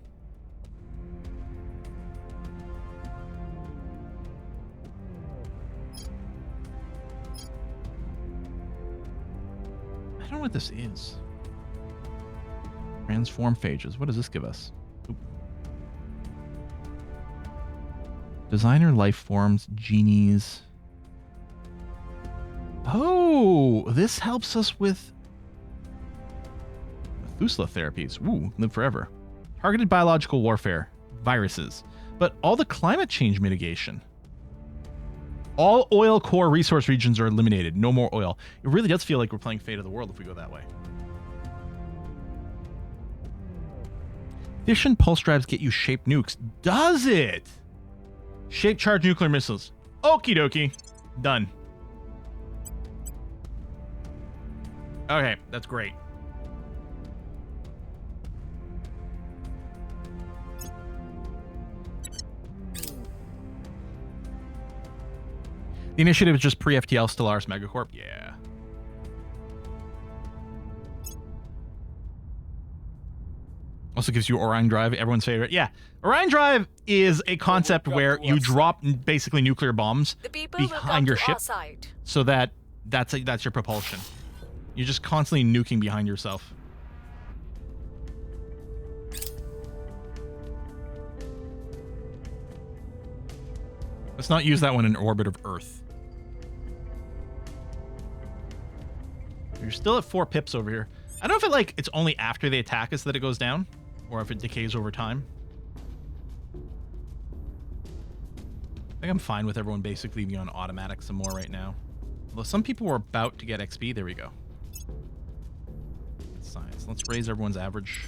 I don't know what this is. Transform phages. What does this give us? Oop. Designer life forms, genies. Oh, this helps us with Methuselah therapies. Ooh, live forever. Targeted biological warfare. Viruses. But all the climate change mitigation. All oil core resource regions are eliminated. No more oil. It really does feel like we're playing Fate of the World if we go that way. Fission pulse drives get you shaped nukes. Does it? Shaped charged nuclear missiles. Okie dokie. Done. Okay, that's great. The initiative is just pre-FTL Stellaris Megacorp. Yeah. Also gives you Orion Drive, everyone's favorite. Yeah. Orion Drive is a concept where you drop basically nuclear bombs behind your ship so that that's your propulsion. You're just constantly nuking behind yourself. Let's not use that one in orbit of Earth. You're still at 4 pips over here. I don't know if it's only after they attack us that it goes down, or if it decays over time. I think I'm fine with everyone basically being on automatic some more right now. Although some people were about to get XP. There we go. Science. Let's raise everyone's average.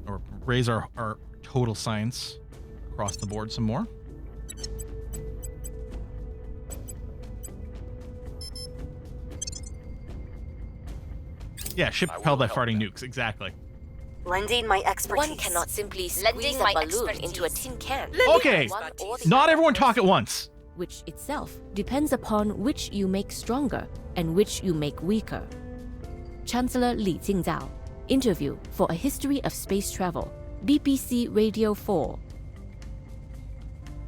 Or raise our total science across the board some more. Yeah, ship propelled by farting nukes. Exactly. Lending my expertise. One cannot simply squeeze a balloon into a tin can. Okay, not everyone talk at once. Which itself depends upon which you make stronger and which you make weaker. Chancellor Li Jingzhao. Interview for A History of Space Travel. BBC Radio 4.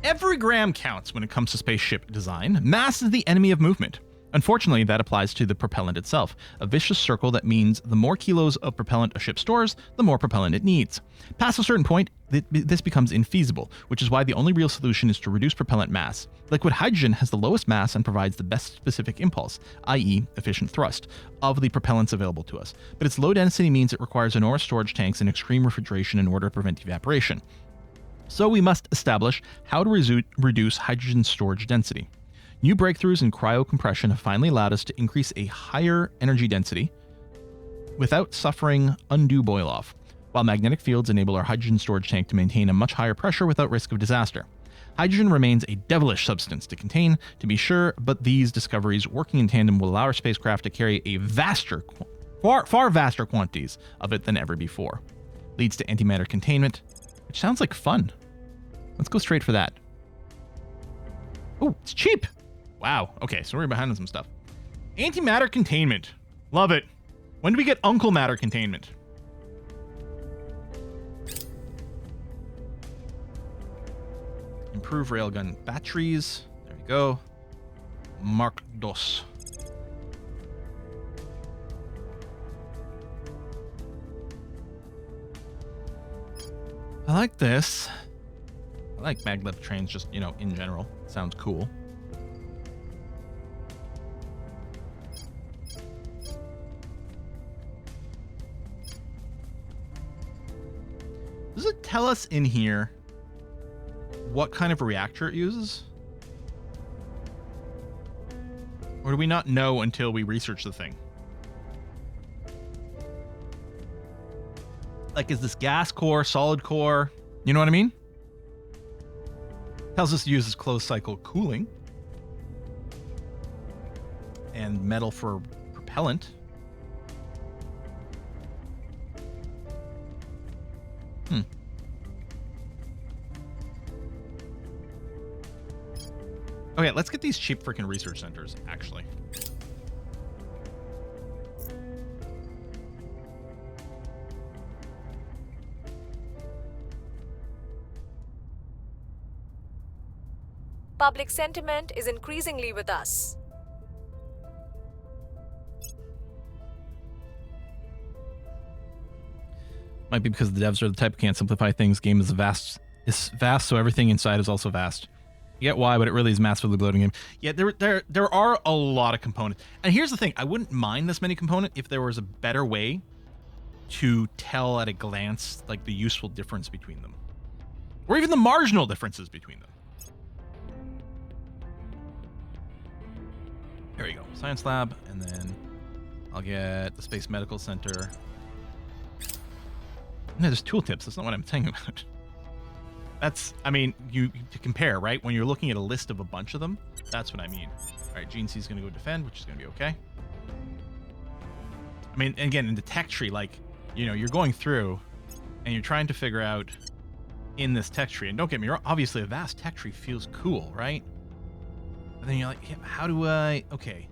Every gram counts when it comes to spaceship design. Mass is the enemy of movement. Unfortunately, that applies to the propellant itself, a vicious circle that means the more kilos of propellant a ship stores, the more propellant it needs. Past a certain point, this becomes infeasible, which is why the only real solution is to reduce propellant mass. Liquid hydrogen has the lowest mass and provides the best specific impulse, i.e. efficient thrust, of the propellants available to us. But its low density means it requires enormous storage tanks and extreme refrigeration in order to prevent evaporation. So we must establish how to reduce hydrogen storage density. New breakthroughs in cryocompression have finally allowed us to increase a higher energy density without suffering undue boil-off, while magnetic fields enable our hydrogen storage tank to maintain a much higher pressure without risk of disaster. Hydrogen remains a devilish substance to contain, to be sure, but these discoveries working in tandem will allow our spacecraft to carry a far vaster quantities of it than ever before. Leads to antimatter containment, which sounds like fun. Let's go straight for that. Oh, it's cheap! Wow, okay, so we're behind on some stuff. Antimatter containment. Love it. When do we get Uncle Matter containment? Improve railgun batteries. There we go. Mark DOS. I like this. I like maglev trains just, you know, in general. Sounds cool. Does it tell us in here what kind of reactor it uses? Or do we not know until we research the thing? Like, is this gas core, solid core? You know what I mean? Tells us it uses closed cycle cooling. And metal for propellant. Okay, let's get these cheap freaking research centers, actually. Public sentiment is increasingly with us. Might be because the devs are the type who can't simplify things. Game is vast, so everything inside is also vast. You get why, but it really is massively bloating game. Yeah, there are a lot of components. And here's the thing, I wouldn't mind this many components if there was a better way to tell at a glance like the useful difference between them. Or even the marginal differences between them. There we go. Science lab, and then I'll get the Space Medical Center. No, there's tooltips. That's not what I'm saying about. That's, I mean, you to compare, right? When you're looking at a list of a bunch of them, that's what I mean. All right, GNC is going to go defend, which is going to be okay. I mean, again, in the tech tree, like, you know, you're going through and you're trying to figure out in this tech tree, and don't get me wrong, obviously a vast tech tree feels cool, right? And then you're like, yeah, how do I, okay,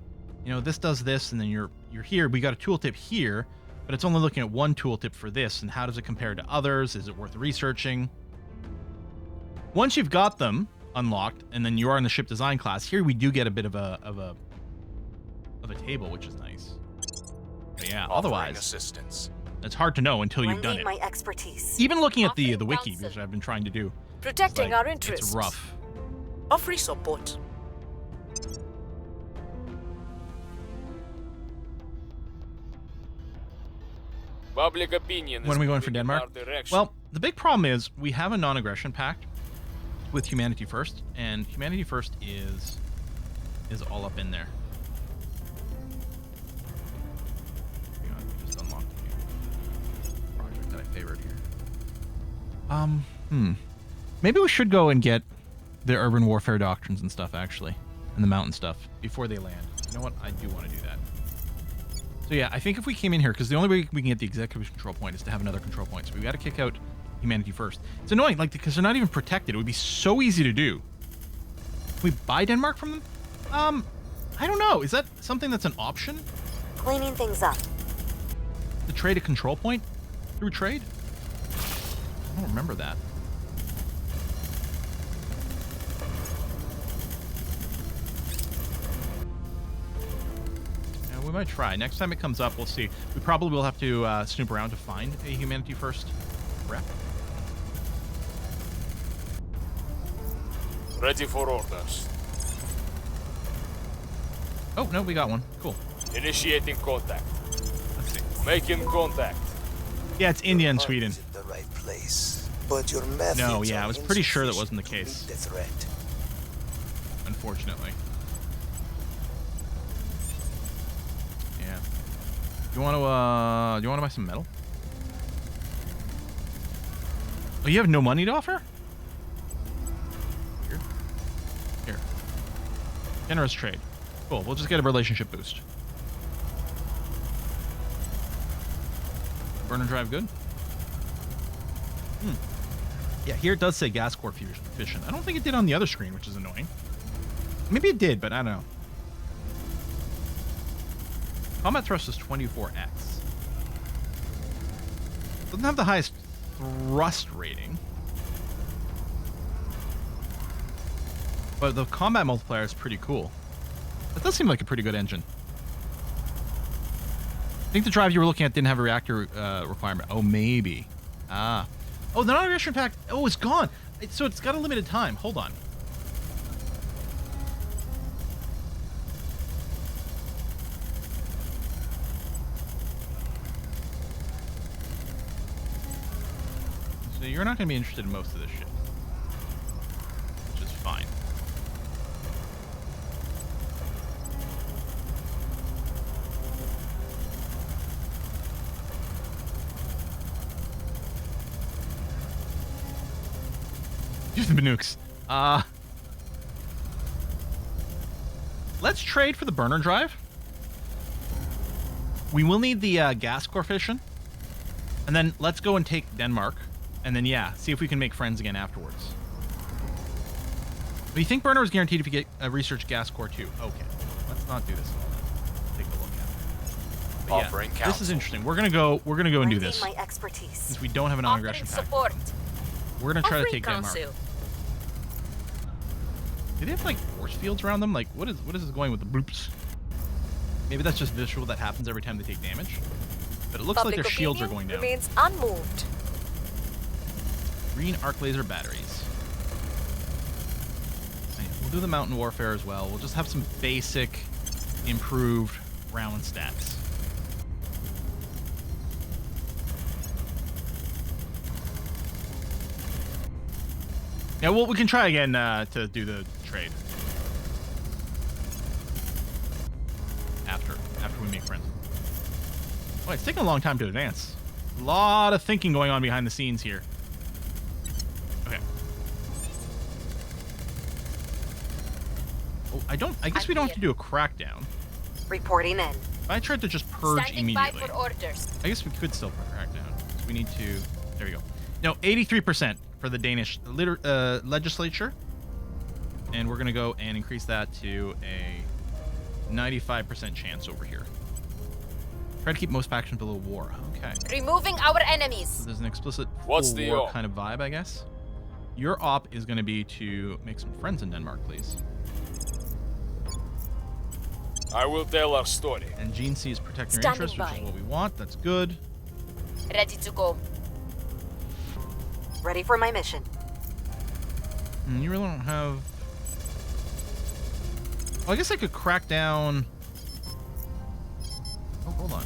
you know, this does this, and then you're here, we got a tooltip here, but it's only looking at one tooltip for this, and how does it compare to others? Is it worth researching? Once you've got them unlocked, and then you are in the ship design class, here we do get a bit of a table, which is nice. But yeah, otherwise, assistance. It's hard to know until you've done it. My expertise. Even looking at the wiki, which I've been trying to do, Protecting like, our interests. it's rough. Offering support. Public opinion. When are we going for Denmark? Direction. Well, the big problem is we have a non-aggression pact with Humanity First, and Humanity First is all up in there. Hang on, we just unlocked the project that I favored here. Maybe we should go and get the urban warfare doctrines and stuff, actually, and the mountain stuff before they land. You know what? I do want to do that. So yeah, I think if we came in here, because the only way we can get the executive control point is to have another control point. So we got to kick out Humanity First. It's annoying, like, because they're not even protected. It would be so easy to do. Can we buy Denmark from them? I don't know. Is that something that's an option? Cleaning things up. To trade a control point through trade? I don't remember that. We might try. Next time it comes up, we'll see. We probably will have to snoop around to find a Humanity First rep. Ready for orders. Oh, no, we got one. Cool. Initiating contact. Let's see. Making contact. Yeah, it's India and Sweden. The right place, but your methods No, yeah, I was pretty sure that insufficient wasn't the to case. meet the threat. Unfortunately. Yeah. You want to buy some metal? Oh, you have no money to offer? Here. Generous trade. Cool. We'll just get a relationship boost. Burner drive good? Yeah, here it does say gas core fission. I don't think it did on the other screen, which is annoying. Maybe it did, but I don't know. Combat thrust is 24x. Doesn't have the highest thrust rating. But the combat multiplier is pretty cool. That does seem like a pretty good engine. I think the drive you were looking at didn't have a reactor requirement. Oh, maybe. Ah. Oh, the non-aggression pact. Oh, it's gone. So it's got a limited time. Hold on. So you're not going to be interested in most of this shit, which is fine. Use the nukes. Let's trade for the burner drive. We will need the gas core fission. And then let's go and take Denmark. And then, yeah, see if we can make friends again afterwards. Do you think burner is guaranteed if you get a research gas core too? Okay. Let's not do this at all. Take a look at it. But Offering yeah, counsel. this is interesting. We're gonna go and do this. My expertise. Since we don't have an non-aggression pact. Support. We're gonna try to Offering take Denmark. counsel. Do they have like force fields around them? Like what is this going with the bloops? Maybe that's just visual that happens every time they take damage. But it looks Public like their shields are opinion going down. remains unmoved. Green arc laser batteries. And we'll do the mountain warfare as well. We'll just have some basic improved round stats. Yeah, well, we can try again to do the trade. After we make friends. Oh, it's taking a long time to advance. A lot of thinking going on behind the scenes here. Okay. Oh, I guess we don't have to do a crackdown. Reporting in. If I tried to just purge Standing by immediately. for orders. I guess we could still crack down. So we need to... There we go. No, 83% for the Danish legislature. And we're going to go and increase that to a 95% chance over here. Try to keep most factions below war. Okay. Removing our So enemies. there's an explicit What's full the war op? kind of vibe, I guess. Your op is going to be to make some friends in Denmark, please. I will tell our story. And Gene C is protecting your Standing interests, which by. is what we want. That's good. Ready to go. Ready for my mission. And you really don't have... Oh, I guess I could crack down... Oh, hold on.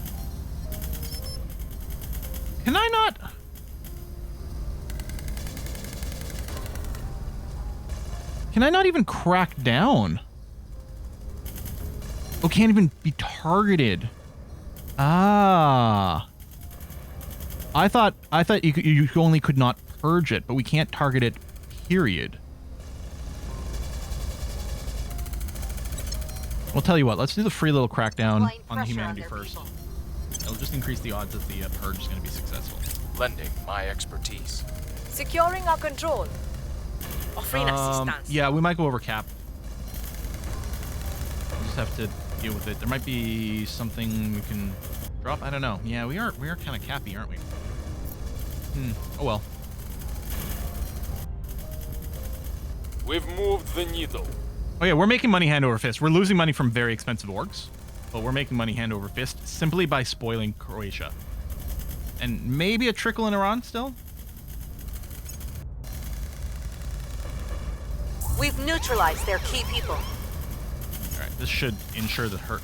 Can I not... Can I not even crack down? Oh, can't even be targeted. Ah. I thought you only could not purge it, but we can't target it, period. We'll tell you what, let's do the free little crackdown on the humanity first. It'll just increase the odds that the purge is going to be successful. Lending my expertise. Securing our control. Offering assistance. Yeah, we might go over cap. We'll just have to deal with it. There might be something we can drop. I don't know. Yeah, we are kind of cappy, aren't we? Oh well. We've moved the needle. Oh yeah, we're making money hand over fist. We're losing money from very expensive orgs, but we're making money hand over fist simply by spoiling Croatia. And maybe a trickle in Iran still? We've neutralized their key people. All right, this should ensure the purge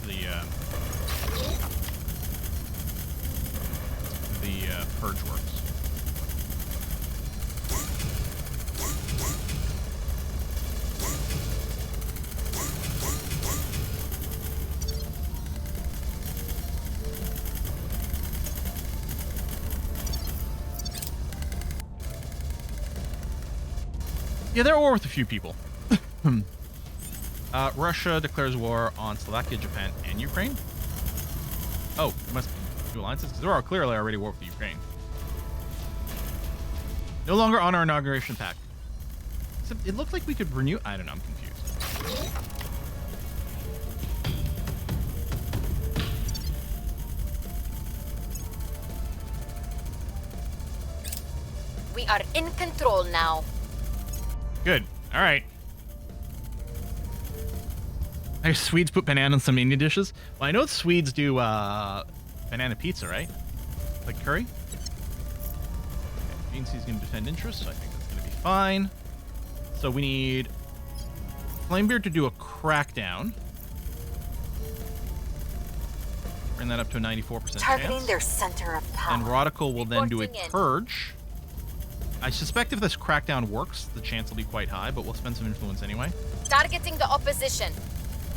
works. Yeah, they're at war with a few people. Russia declares war on Slovakia, Japan, and Ukraine. Oh, there must be two alliances, because they're clearly already at war with Ukraine. No longer on our inauguration pact. Except it looked like we could renew... I don't know, I'm confused. We are in control now. Good. All right. I guess Swedes put banana in some Indian dishes. Well, I know Swedes do banana pizza, right? Like curry? Agency's going to defend interests, so I think that's going to be fine. So we need Flamebeard to do a crackdown. Bring that up to a 94% Targeting chance. their center of power. And Radical will then do a Reporting in. purge. I suspect if this crackdown works, the chance will be quite high, but we'll spend some influence anyway. Targeting the opposition.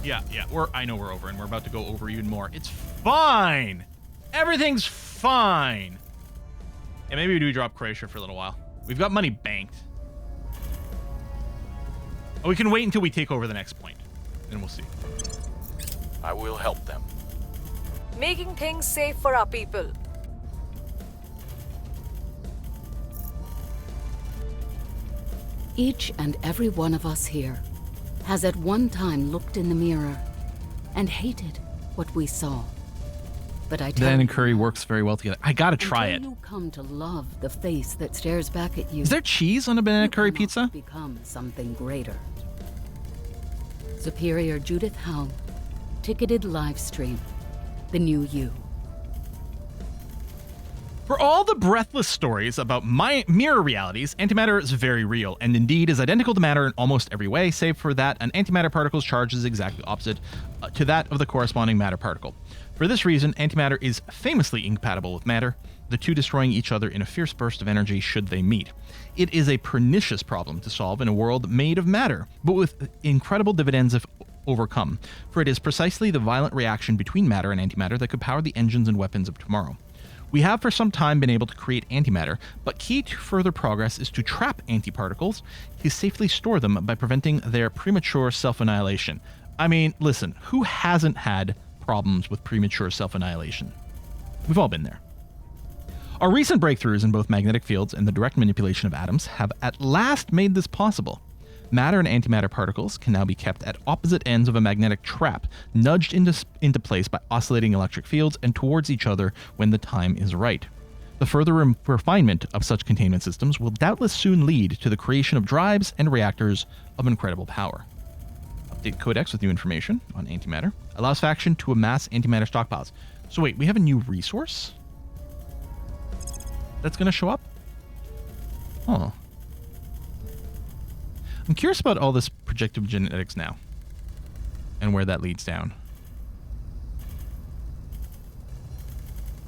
Yeah. I know we're over, and we're about to go over even more. It's fine. Everything's fine. And maybe we do drop Croatia for a little while. We've got money banked. Oh, we can wait until we take over the next point, and we'll see. I will help them. Making things safe for our people. Each and every one of us here has at one time looked in the mirror and hated what we saw. But I tell Dan and you, Curry works very well together. I gotta try it. until you come to love the face that stares back at you. Is there cheese on a banana curry you pizza? become something greater. Superior Judith Howe, ticketed live stream. The new you. For all the breathless stories about mirror realities, antimatter is very real, and indeed is identical to matter in almost every way, save for that an antimatter particle's charge is exactly opposite to that of the corresponding matter particle. For this reason, antimatter is famously incompatible with matter, the two destroying each other in a fierce burst of energy should they meet. It is a pernicious problem to solve in a world made of matter, but with incredible dividends if overcome, for it is precisely the violent reaction between matter and antimatter that could power the engines and weapons of tomorrow. We have for some time been able to create antimatter, but key to further progress is to trap antiparticles to safely store them by preventing their premature self-annihilation. I mean, listen, who hasn't had problems with premature self-annihilation? We've all been there. Our recent breakthroughs in both magnetic fields and the direct manipulation of atoms have at last made this possible. Matter and antimatter particles can now be kept at opposite ends of a magnetic trap, nudged into place by oscillating electric fields and towards each other when the time is right. The further refinement of such containment systems will doubtless soon lead to the creation of drives and reactors of incredible power. Update Codex with new information on antimatter. Allows faction to amass antimatter stockpiles. So wait, we have a new resource that's going to show up? Oh. I'm curious about all this projective genetics now and where that leads down.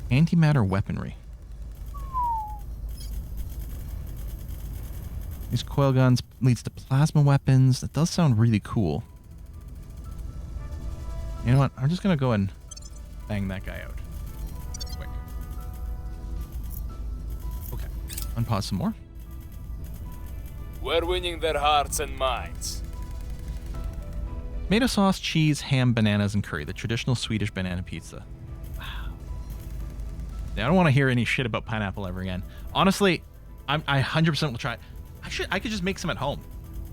Antimatter weaponry. These coil guns leads to plasma weapons. That does sound really cool. You know what? I'm just going to go and bang that guy out. Quick. Okay. Unpause some more. We're winning their hearts and minds. Tomato sauce, cheese, ham, bananas, and curry. The traditional Swedish banana pizza. Wow. Yeah, I don't want to hear any shit about pineapple ever again. Honestly, I 100% will try it. I could just make some at home.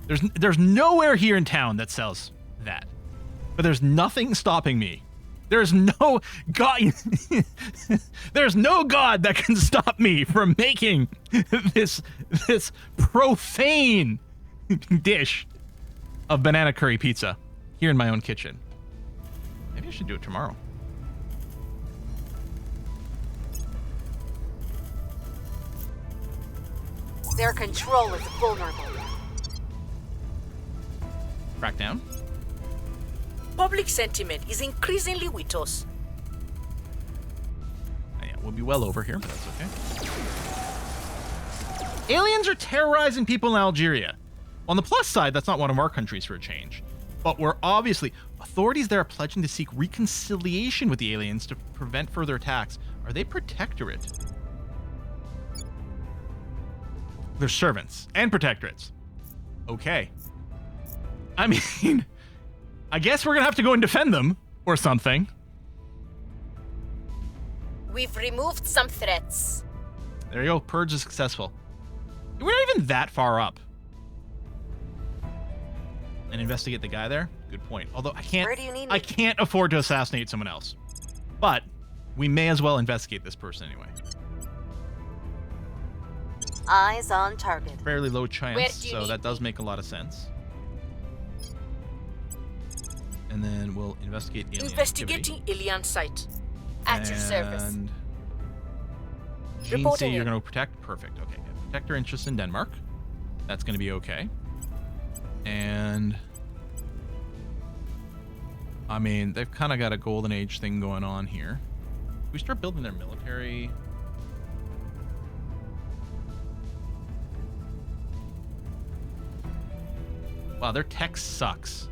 There's nowhere here in town that sells that. But there's nothing stopping me. There's no God. There's no God that can stop me from making this profane dish of banana curry pizza here in my own kitchen. Maybe I should do it tomorrow. Their control is vulnerable. Crackdown. Public sentiment is increasingly with us. Yeah, we'll be well over here, but that's okay. Aliens are terrorizing people in Algeria. On the plus side, that's not one of our countries for a change. But we're obviously... Authorities there are pledging to seek reconciliation with the aliens to prevent further attacks. Are they protectorate? They're servants and protectorates. Okay. I mean... I guess we're gonna have to go and defend them, or something. We've removed some threats. There you go, purge is successful. We're not even that far up. And investigate the guy there? Good point. Although I can't afford to assassinate someone else. But we may as well investigate this person anyway. Eyes on target. Fairly low chance, so that does make a lot of sense. And then we'll investigate alien Investigating activity. alien site. At your service. And Gene Reporting you're in. going to protect? Perfect. Okay. Yeah. Protect our interests in Denmark. That's going to be okay. And I mean, they've kind of got a golden age thing going on here. We start building their military. Wow, their tech sucks.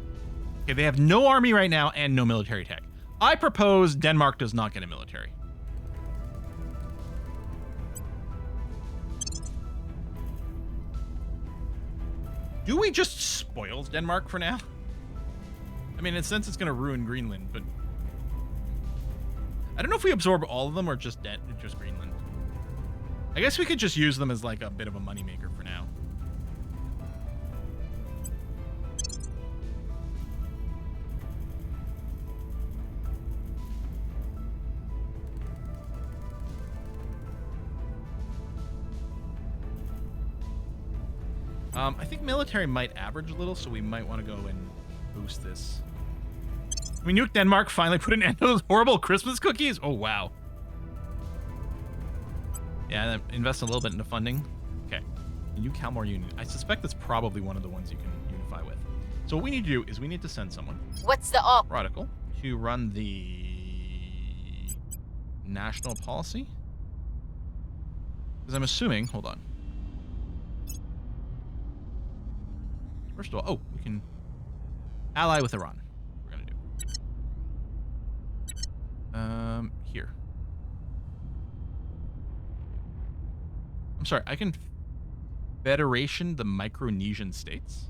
Okay, they have no army right now and no military tech. I propose Denmark does not get a military. Do we just spoil Denmark for now? I mean, in a sense, it's going to ruin Greenland, but I don't know if we absorb all of them or just Greenland. I guess we could just use them as like a bit of a moneymaker for now. I think military might average a little, so we might want to go and boost this. We nuked Denmark, finally put an end to those horrible Christmas cookies. Oh, wow. Yeah, invest a little bit into funding. Okay. New Calmore Union. I suspect that's probably one of the ones you can unify with. So what we need to do is we need to send someone. What's the op? Radical to run the national policy. Because I'm assuming, hold on. First of all, oh, we can ally with Iran. We're gonna do. Here. I'm sorry, I can Federation the Micronesian states.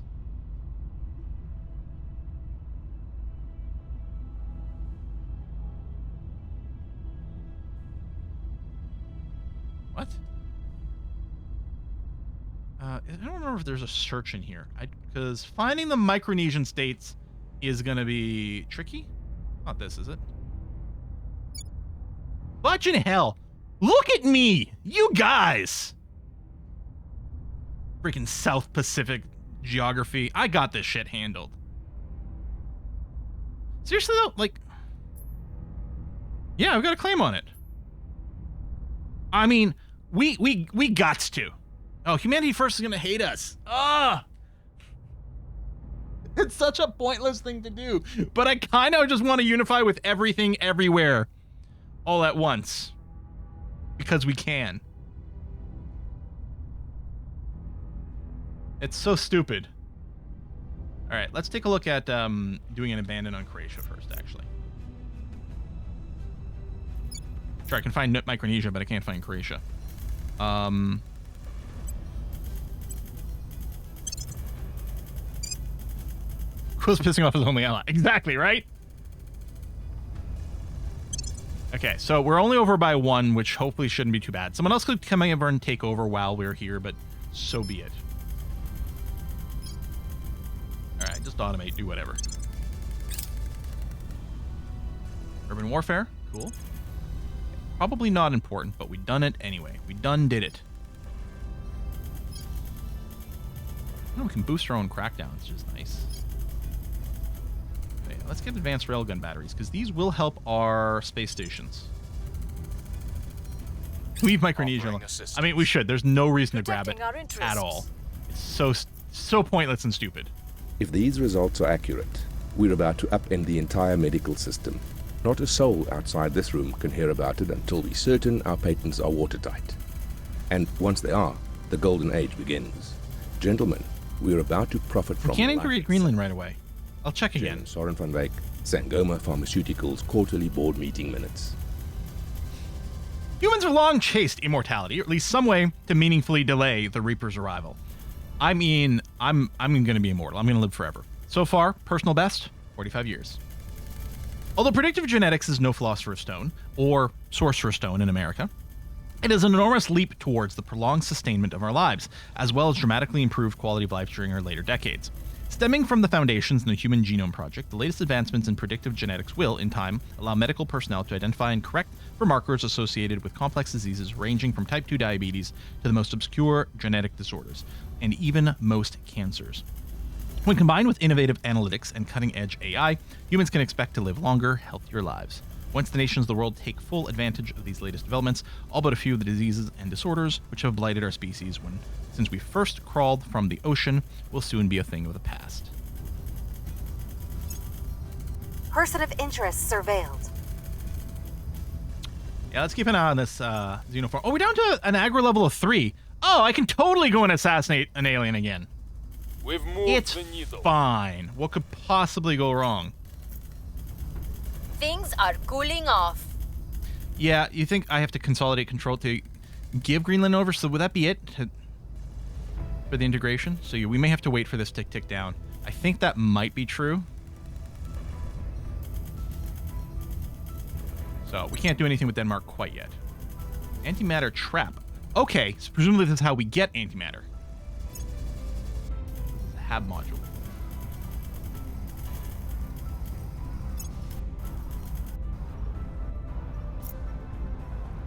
What? I don't remember if there's a search in here. Because finding the Micronesian states is going to be tricky. Not this, is it? Fudging hell. Look at me. You guys. Freaking South Pacific geography. I got this shit handled. Seriously, though? Like, yeah, I've got a claim on it. I mean, we gots to. Oh, Humanity First is going to hate us. Ah! It's such a pointless thing to do. But I kind of just want to unify with everything everywhere all at once. Because we can. It's so stupid. All right, let's take a look at doing an abandon on Croatia first, actually. Sure, I can find Micronesia, but I can't find Croatia. Quill's pissing off his only ally. Exactly, right? Okay, so we're only over by one, which hopefully shouldn't be too bad. Someone else could come over and take over while we're here, but so be it. All right, just automate, do whatever. Urban warfare, cool. Probably not important, but we done it anyway. We done did it. Oh, we can boost our own crackdowns, which is nice. Okay, let's get advanced railgun batteries, because these will help our space stations. Leave Micronesia alone. I mean, we should. There's no reason to grab it at all. It's so pointless and stupid. If these results are accurate, we're about to upend the entire medical system. Not a soul outside this room can hear about it until we're certain our patents are watertight. And once they are, the golden age begins. Gentlemen, we're about to profit from... We can't integrate Greenland right away. I'll check again. Soren van Wyk, Sangoma Pharmaceuticals quarterly board meeting minutes. Humans have long chased immortality, or at least some way to meaningfully delay the Reaper's arrival. I mean, I'm going to be immortal. I'm going to live forever. So far, personal best, 45 years. Although predictive genetics is no Philosopher's Stone, or Sorcerer's Stone in America, it is an enormous leap towards the prolonged sustainment of our lives, as well as dramatically improved quality of life during our later decades. Stemming from the foundations in the Human Genome Project, the latest advancements in predictive genetics will, in time, allow medical personnel to identify and correct for markers associated with complex diseases ranging from type 2 diabetes to the most obscure genetic disorders, and even most cancers. When combined with innovative analytics and cutting-edge AI, humans can expect to live longer, healthier lives. Once the nations of the world take full advantage of these latest developments, all but a few of the diseases and disorders which have blighted our species since we first crawled from the ocean will soon be a thing of the past. Person of interest surveilled. Yeah, let's keep an eye on this xenophore. Oh, we're down to an aggro level of 3. Oh, I can totally go and assassinate an alien again. We've moved It's the needle. fine. What could possibly go wrong? Things are cooling off. Yeah, you think I have to consolidate control to give Greenland over? So would that be it for the integration? So we may have to wait for this tick down. I think that might be true. So we can't do anything with Denmark quite yet. Antimatter trap. Okay, so presumably this is how we get antimatter. This is a HAB module.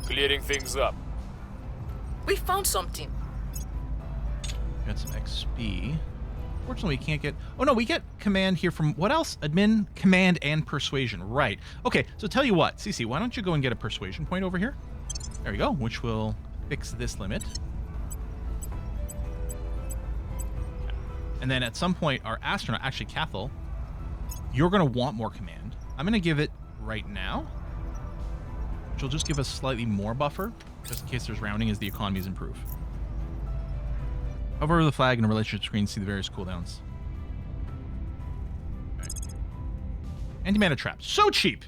Clearing things up. We found something. Got some XP. Fortunately, we can't get... Oh, no, we get command here from... What else? Admin, command, and persuasion. Right. Okay, so tell you what. Cece, why don't you go and get a persuasion point over here? There we go, which will fix this limit. And then at some point, our astronaut... Actually, Cathal, you're going to want more command. I'm going to give it right now, which will just give us slightly more buffer, just in case there's rounding as the economies improve. Hover over the flag in a relationship screen to see the various cooldowns. Okay. Antimatter trap. So cheap!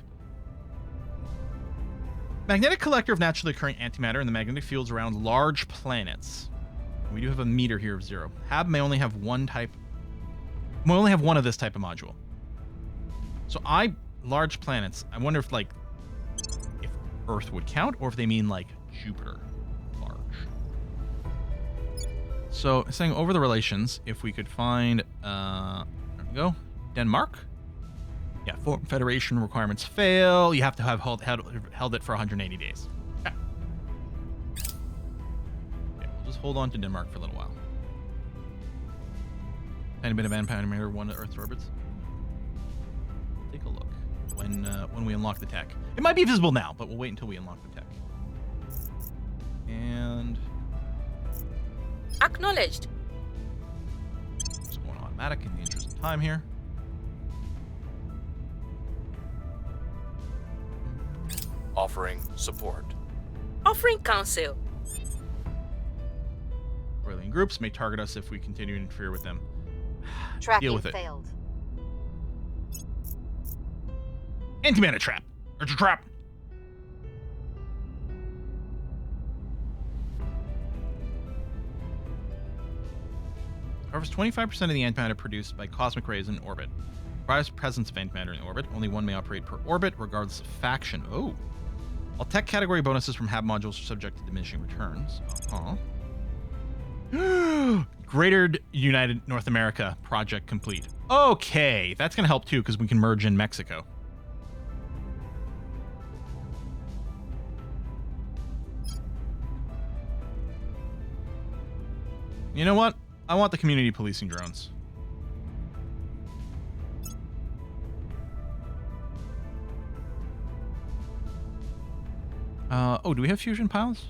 Magnetic collector of naturally occurring antimatter in the magnetic fields around large planets. We do have a meter here of 0. HAB may only have one type... May only have one of this type of module. So large planets, I wonder if, like, if Earth would count, or if they mean, like, Jupiter. So, saying over the relations, if we could find, there we go, Denmark. Yeah, Federation requirements fail. You have to have held it for 180 days. Okay. We'll just hold on to Denmark for a little while. Tiny bit of Antimatter, 1 to Earth's orbits. Take a look when we unlock the tech. It might be visible now, but we'll wait until we unlock the tech. And... Acknowledged. Just going automatic in the interest of time here. Offering support. Offering counsel. Alien groups may target us if we continue to interfere with them. Tracking Deal with it. failed. Antimatter trap. There's a trap. Harvest 25% of the antimatter produced by cosmic rays in orbit. Prior to presence of antimatter in orbit, only one may operate per orbit, regardless of faction. Oh. All tech category bonuses from HAB modules are subject to diminishing returns. Greater United North America project complete. Okay, that's going to help too, because we can merge in Mexico. You know what? I want the community policing drones. Oh, do we have fusion piles?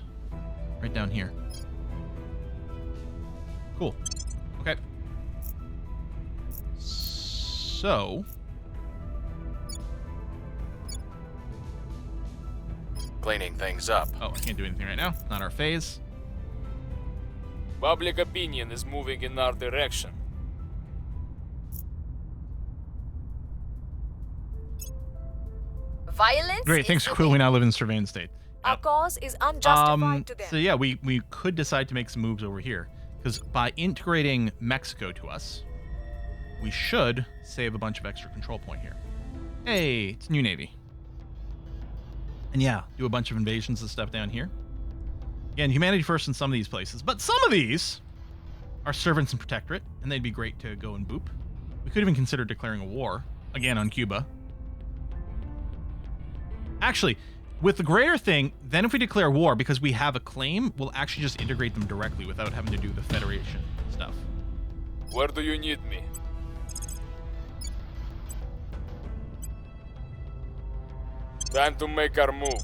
Right down here. Cool. Okay. So... Cleaning things up. Oh, I can't do anything right now. Not our phase. Public opinion is moving in our direction. Violence. Great, thanks, Quill. We now live in surveillance state. Our cause is unjustified to them. So yeah, we could decide to make some moves over here, because by integrating Mexico to us, we should save a bunch of extra control point here. Hey, it's new Navy. And yeah, do a bunch of invasions and stuff down here. Again, humanity first in some of these places, but some of these are servants and protectorate, and they'd be great to go and boop. We could even consider declaring a war, again on Cuba. Actually, with the greater thing, then if we declare war, because we have a claim, we'll actually just integrate them directly without having to do the Federation stuff. Where do you need me? Time to make our move.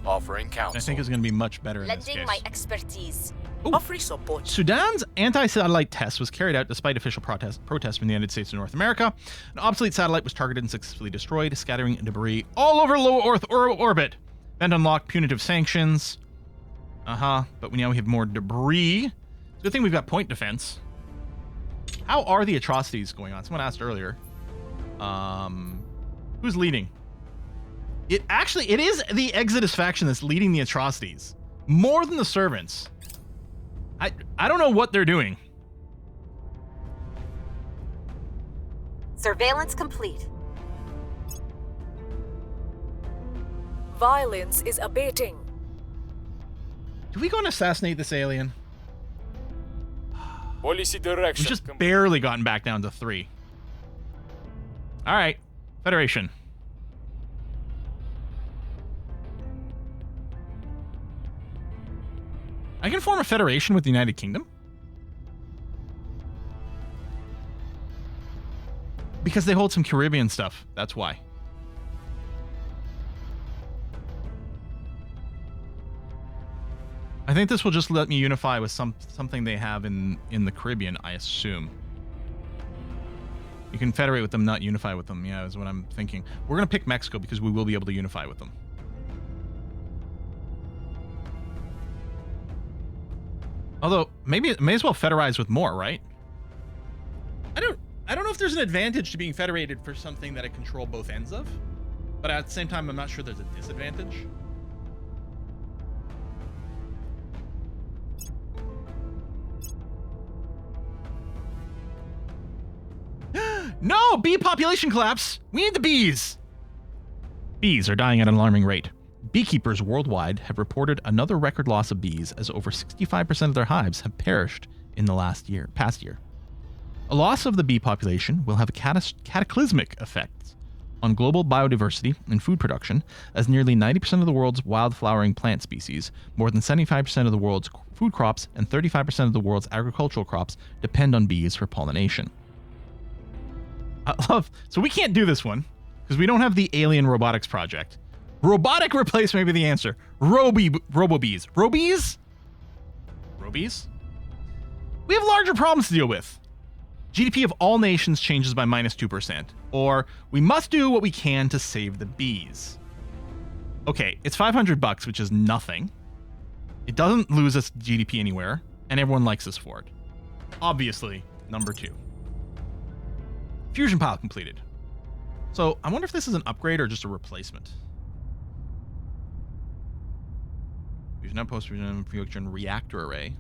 Offering counsel. I think is going to be much better in this Lending case. my expertise. Offering support. Sudan's anti-satellite test was carried out despite official protests from the United States and North America. An obsolete satellite was targeted and successfully destroyed, scattering debris all over low Earth orbit. Event unlocked punitive sanctions. But now we have more debris. It's a good thing we've got point defense. How are the atrocities going on? Someone asked earlier. Who's leading? It is the Exodus faction that's leading the atrocities. More than the servants. I don't know what they're doing. Surveillance complete. Violence is abating. Do we go and assassinate this alien? Policy direction. We've just barely gotten back down to 3. All right, Federation. I can form a federation with the United Kingdom? Because they hold some Caribbean stuff. That's why. I think this will just let me unify with something they have in the Caribbean, I assume. You can federate with them, not unify with them. Yeah, is what I'm thinking. We're going to pick Mexico because we will be able to unify with them. Although, maybe it may as well federize with more, right? I don't know if there's an advantage to being federated for something that I control both ends of. But at the same time, I'm not sure there's a disadvantage. No! Bee population collapse! We need the bees! Bees are dying at an alarming rate. Beekeepers worldwide have reported another record loss of bees as over 65% of their hives have perished in the past year. A loss of the bee population will have a cataclysmic effect on global biodiversity and food production, as nearly 90% of the world's wildflowering plant species, more than 75% of the world's food crops, and 35% of the world's agricultural crops depend on bees for pollination. So we can't do this one because we don't have the alien robotics project. Robotic replace may be the answer. Robo-bees. Robies? Robies? We have larger problems to deal with. GDP of all nations changes by -2%. Or we must do what we can to save the bees. Okay, it's $500, which is nothing. It doesn't lose us GDP anywhere, and everyone likes us for it. Obviously, number 2. Fusion pile completed. So I wonder if this is an upgrade or just a replacement. Fusion outpost, fusion reactor array.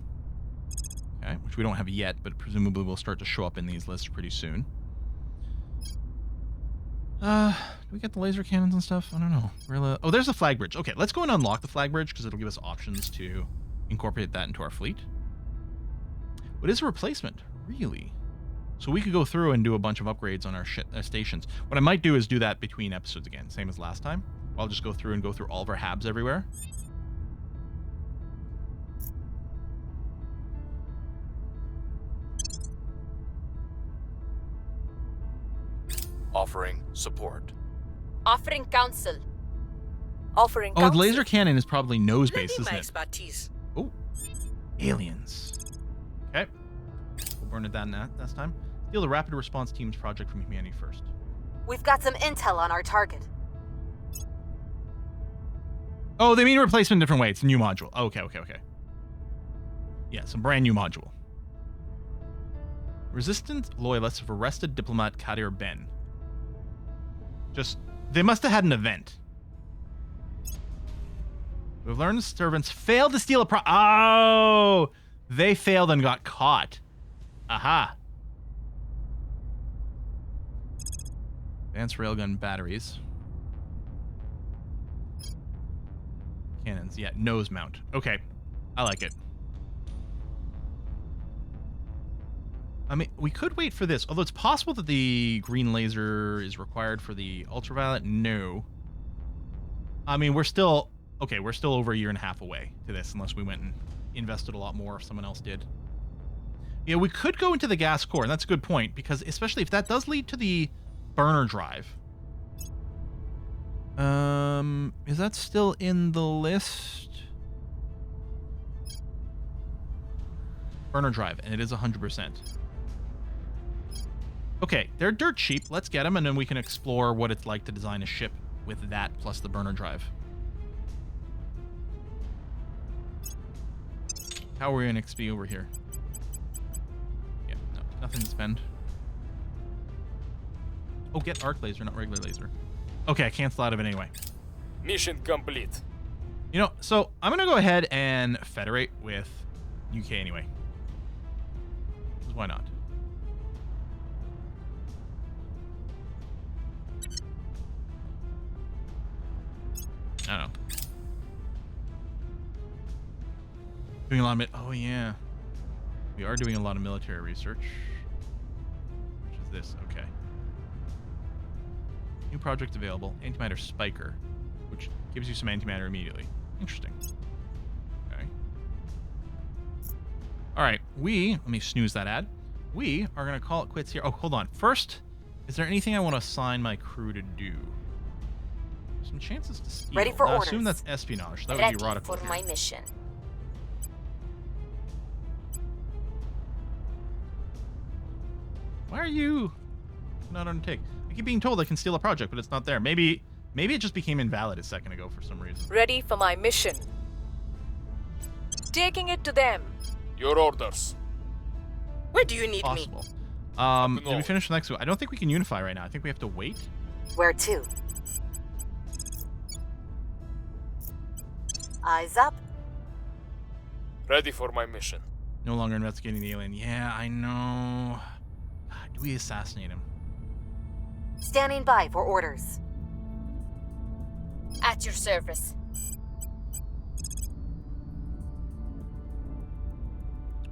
Okay, which we don't have yet, but presumably will start to show up in these lists pretty soon. Do we get the laser cannons and stuff? I don't know. Oh, there's the flag bridge. Okay, let's go and unlock the flag bridge because it'll give us options to incorporate that into our fleet. What is a replacement? Really? So we could go through and do a bunch of upgrades on our stations. What I might do is do that between episodes again, same as last time. I'll just go through all of our habs everywhere. Offering support. Offering counsel. Offering counsel. Oh, the laser cannon is probably nose-based, isn't it? Expertise. Oh, aliens. Okay. We'll burn it down this time. Steal the rapid response team's project from humanity first. We've got some intel on our target. Oh, they mean replacement in a different way. It's a new module. Okay. Yeah, some brand new module. Resistant loyalists have arrested diplomat Kadir Ben. They must have had an event. We've learned the servants failed to steal a Oh! They failed and got caught. Aha. Advanced railgun batteries. Cannons. Yeah, nose mount. Okay. I like it. I mean, we could wait for this. Although it's possible that the green laser is required for the ultraviolet. No. I mean, we're still over a year and a half away to this, unless we went and invested a lot more if someone else did. Yeah, we could go into the gas core, and that's a good point, because especially if that does lead to the burner drive. Is that still in the list? Burner drive, and it is 100%. Okay, they're dirt cheap. Let's get them, and then we can explore what it's like to design a ship with that plus the burner drive. How are we in XP over here? Yeah, no, nothing to spend. Oh, get arc laser, not regular laser. Okay, I cancel out of it anyway. Mission complete. You know, so I'm going to go ahead and federate with UK anyway. Because why not? I don't know. Doing a lot of oh yeah. We are doing a lot of military research. Which is this, okay. New project available. Antimatter Spiker, which gives you some antimatter immediately. Interesting. Okay. Alright, let me snooze that ad. We are gonna call it quits here. Oh, hold on. First, is there anything I want to assign my crew to do? Some chances to steal. Ready for I orders. assume that's espionage. That would Ready be erotical. for my mission. Why are you not undertake? I keep being told I can steal a project, but it's not there. Maybe it just became invalid a second ago for some reason. Ready for my mission. Taking it to them. Your orders. Where do you need Possible. me? Did we finish the next one? I don't think we can unify right now. I think we have to wait. Where to? Eyes up. Ready for my mission. No longer investigating the alien. Yeah, I know. Do we assassinate him? Standing by for orders. At your service.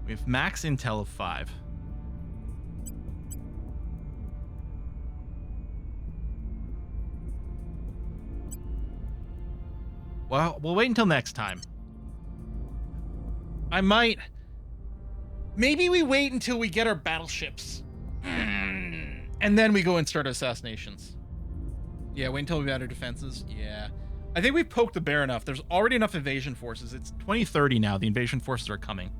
We have max intel of 5. Well, we'll wait until next time. Maybe we wait until we get our battleships. And then we go and start assassinations. Yeah, wait until we have our defenses. Yeah. I think we've poked the bear enough. There's already enough invasion forces. It's 2030 now. The invasion forces are coming.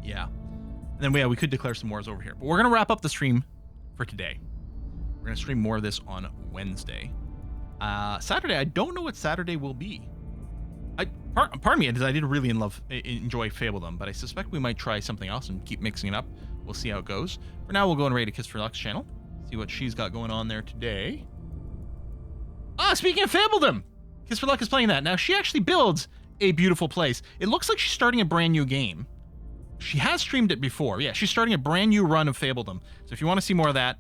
Yeah. And then we could declare some wars over here. But we're going to wrap up the stream for today. We're going to stream more of this on Wednesday. Saturday, I don't know what Saturday will be. Pardon me, I did really enjoy Fabledom, but I suspect we might try something else and keep mixing it up. We'll see how it goes. For now, we'll go and raid a Kiss for Luck's channel. See what she's got going on there today. Speaking of Fabledom, Kiss for Luck is playing that. Now, she actually builds a beautiful place. It looks like she's starting a brand new game. She has streamed it before. Yeah, she's starting a brand new run of Fabledom. So if you want to see more of that,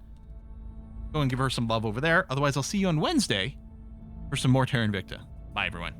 go and give her some love over there. Otherwise, I'll see you on Wednesday for some more Terra Invicta. Bye, everyone.